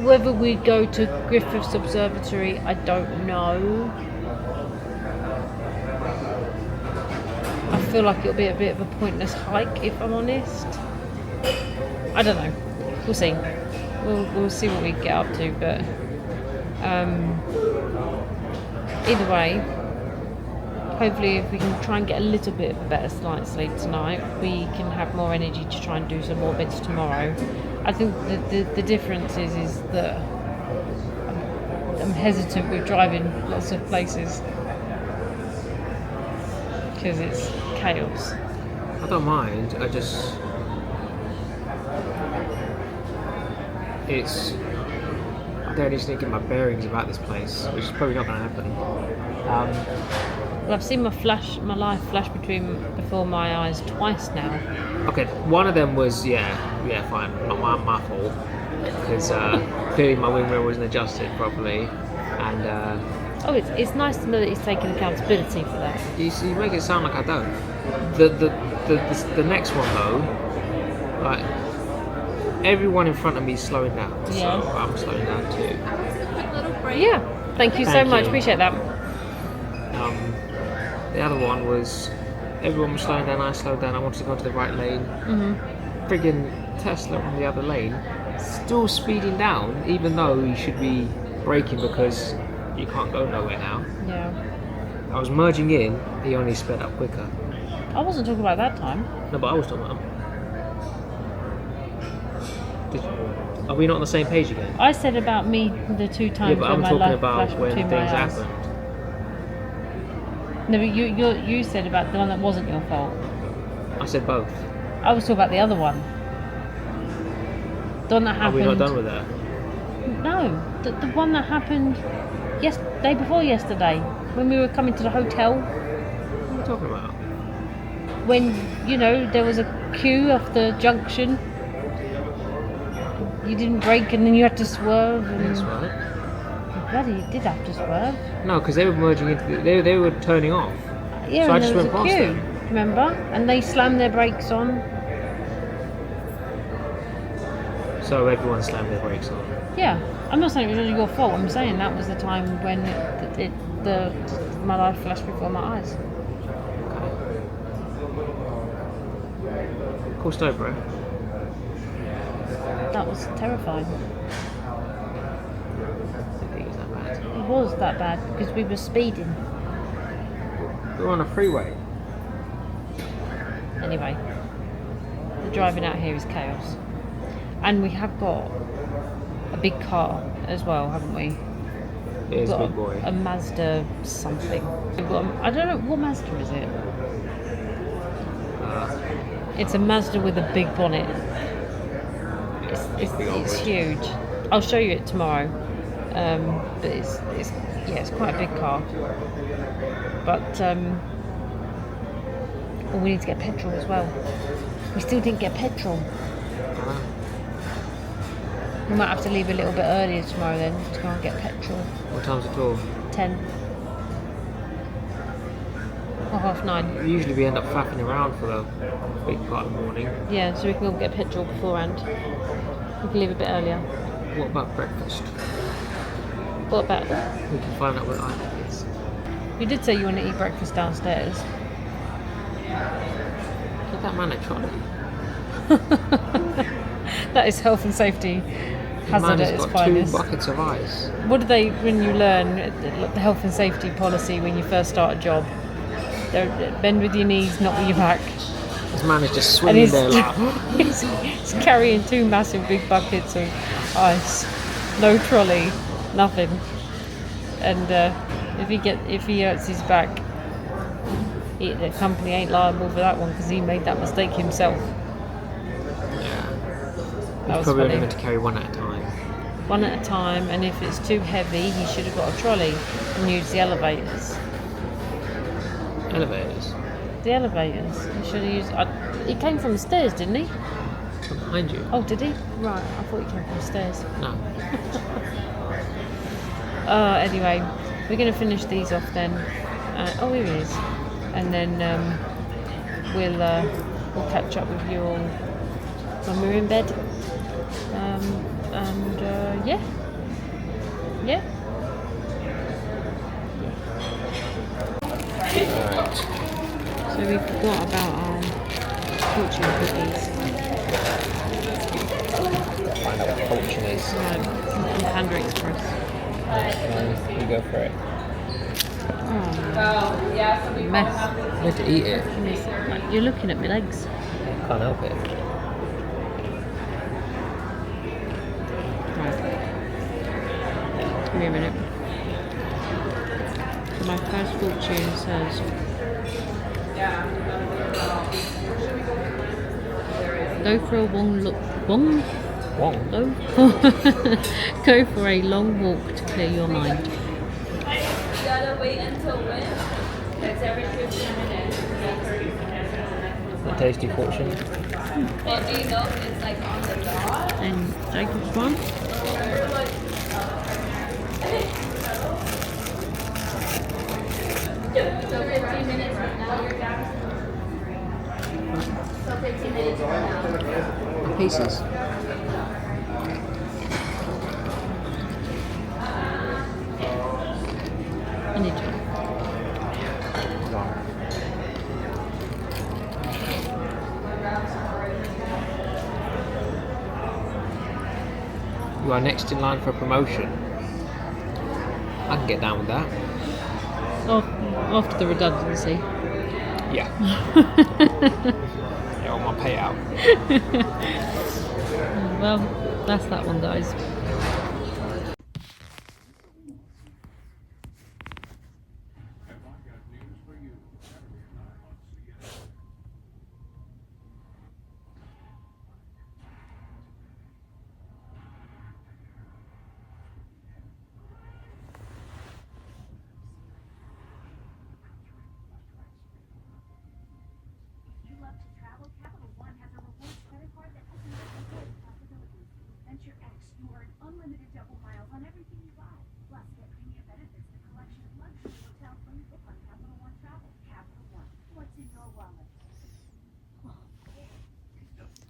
Whether we go to Griffith's Observatory, I don't know. I feel like it'll be a bit of a pointless hike, if I'm honest. I don't know. We'll see. We'll see what we get up to, but either way, hopefully if we can try and get a little bit of a better night's sleep tonight, we can have more energy to try and do some more bits tomorrow. I think the difference is that I'm hesitant with driving lots of places because it's chaos.
I don't mind. I don't just need to get my bearings about this place, which is probably not going to happen.
Well, I've seen my life flash before my eyes twice now.
Okay, one of them was fine, not my fault, because clearly my wing mirror wasn't adjusted properly, and
Oh, it's nice to know that he's taking accountability for that.
You make it sound like I don't. The next one though, like everyone in front of me is slowing down,
Yeah.
so I'm slowing down too.
Yeah. Thank you so
Thank
much.
you.
Appreciate that.
The other one was everyone was slowing down. I slowed down. I wanted to go to the right lane. Friggin' Tesla on the other lane, still speeding down, even though you should be braking because you can't go nowhere now.
Yeah.
I was merging in. He only sped up quicker.
I wasn't talking about that time.
No, but I was talking about him. Are we not on the same page again?
I said about me the 2 times
Yeah, but
when
I'm
my
talking
life
about
flashed
when
between
things
my eyes.
happened.
No, but you said about the one that wasn't your fault.
I said both.
I was talking about the other one. The one that
Are
happened.
we not done with that?
No, the one that happened day before yesterday when we were coming to the hotel.
What are you talking about?
When there was a queue off the junction. You didn't brake and then you had to swerve. And
That's right.
bloody, you did have to swerve.
No, because they were merging into. They were turning off.
Yeah,
So I
and
just
there was
went
a
past
queue.
them.
Remember? And they slammed their brakes on.
So everyone slammed their brakes on.
Yeah, I'm not saying it was your fault. I'm saying that was the time when my life flashed before my eyes.
Cool story, bro.
That was terrifying.
I didn't think it was that bad.
It was that bad because we were speeding.
We were on a freeway.
Anyway, the driving out here is chaos. And we have got a big car as well, haven't we?
It is
We've
a
got
big boy.
a Mazda something. We've got I don't know, what Mazda is it? It's a Mazda with a big bonnet. It's huge. I'll show you it tomorrow. But it's quite a big car. But we need to get petrol as well. We still didn't get petrol. We might have to leave a little bit earlier tomorrow then to go and get petrol.
What time's it till?
10 or 9:30.
Usually we end up faffing around for a big part of the morning.
Yeah, so we can go and get petrol beforehand. We can leave a bit earlier.
What about breakfast?
What about?
We can find out what I think is.
You did say you want to eat breakfast downstairs.
Get that man a trolley.
That is health and safety hazard at its
got
finest.
2 buckets of ice.
What do they, when you learn the health and safety policy when you first start a job? Bend with your knees, not with your back.
This man is just
And
swinging there like.
he's carrying 2 massive big buckets of ice. No trolley, nothing. And if he hurts his back, the company ain't liable for that one because he made that mistake himself. That was
Probably only
funny.
meant to carry 1 at a time.
1 at a time, and if it's too heavy, he should have got a trolley and used the elevators.
Elevators.
The elevators. He should have used. He came from the stairs, didn't he?
From behind you.
Oh, did he? Right, I thought he came from the stairs.
No.
Anyway, we're going to finish these off then. Oh, here he is. And then we'll catch up with you all when we're in bed. Yeah.
Alright.
So we forgot about our fortune cookies.
Find out what fortune is.
From Panda Express.
You go for it.
Oh, mess.
You have to eat it.
You're looking at my legs.
Can't help it.
Right. Give me a minute. So my first fortune says go for a
Wong.
go for a long walk to clear your mind.
Gotta wait until when? It's every 15 minutes.
The tasty fortune.
Well, do you know if it's like on the dot?
And Jacob's one.
pieces.
I need to.
You are next in line for a promotion. I can get down with that.
Oh, after the redundancy.
Yeah. Yeah, on my payout.
Well, that's that one, guys.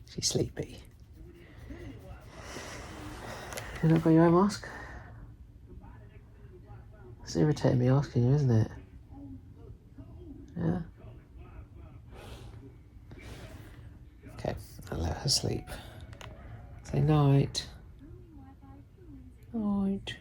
She's sleepy. You not got your eye mask? It's irritating me asking you, isn't it? Yeah? Okay, I'll let her sleep. Say night. Night.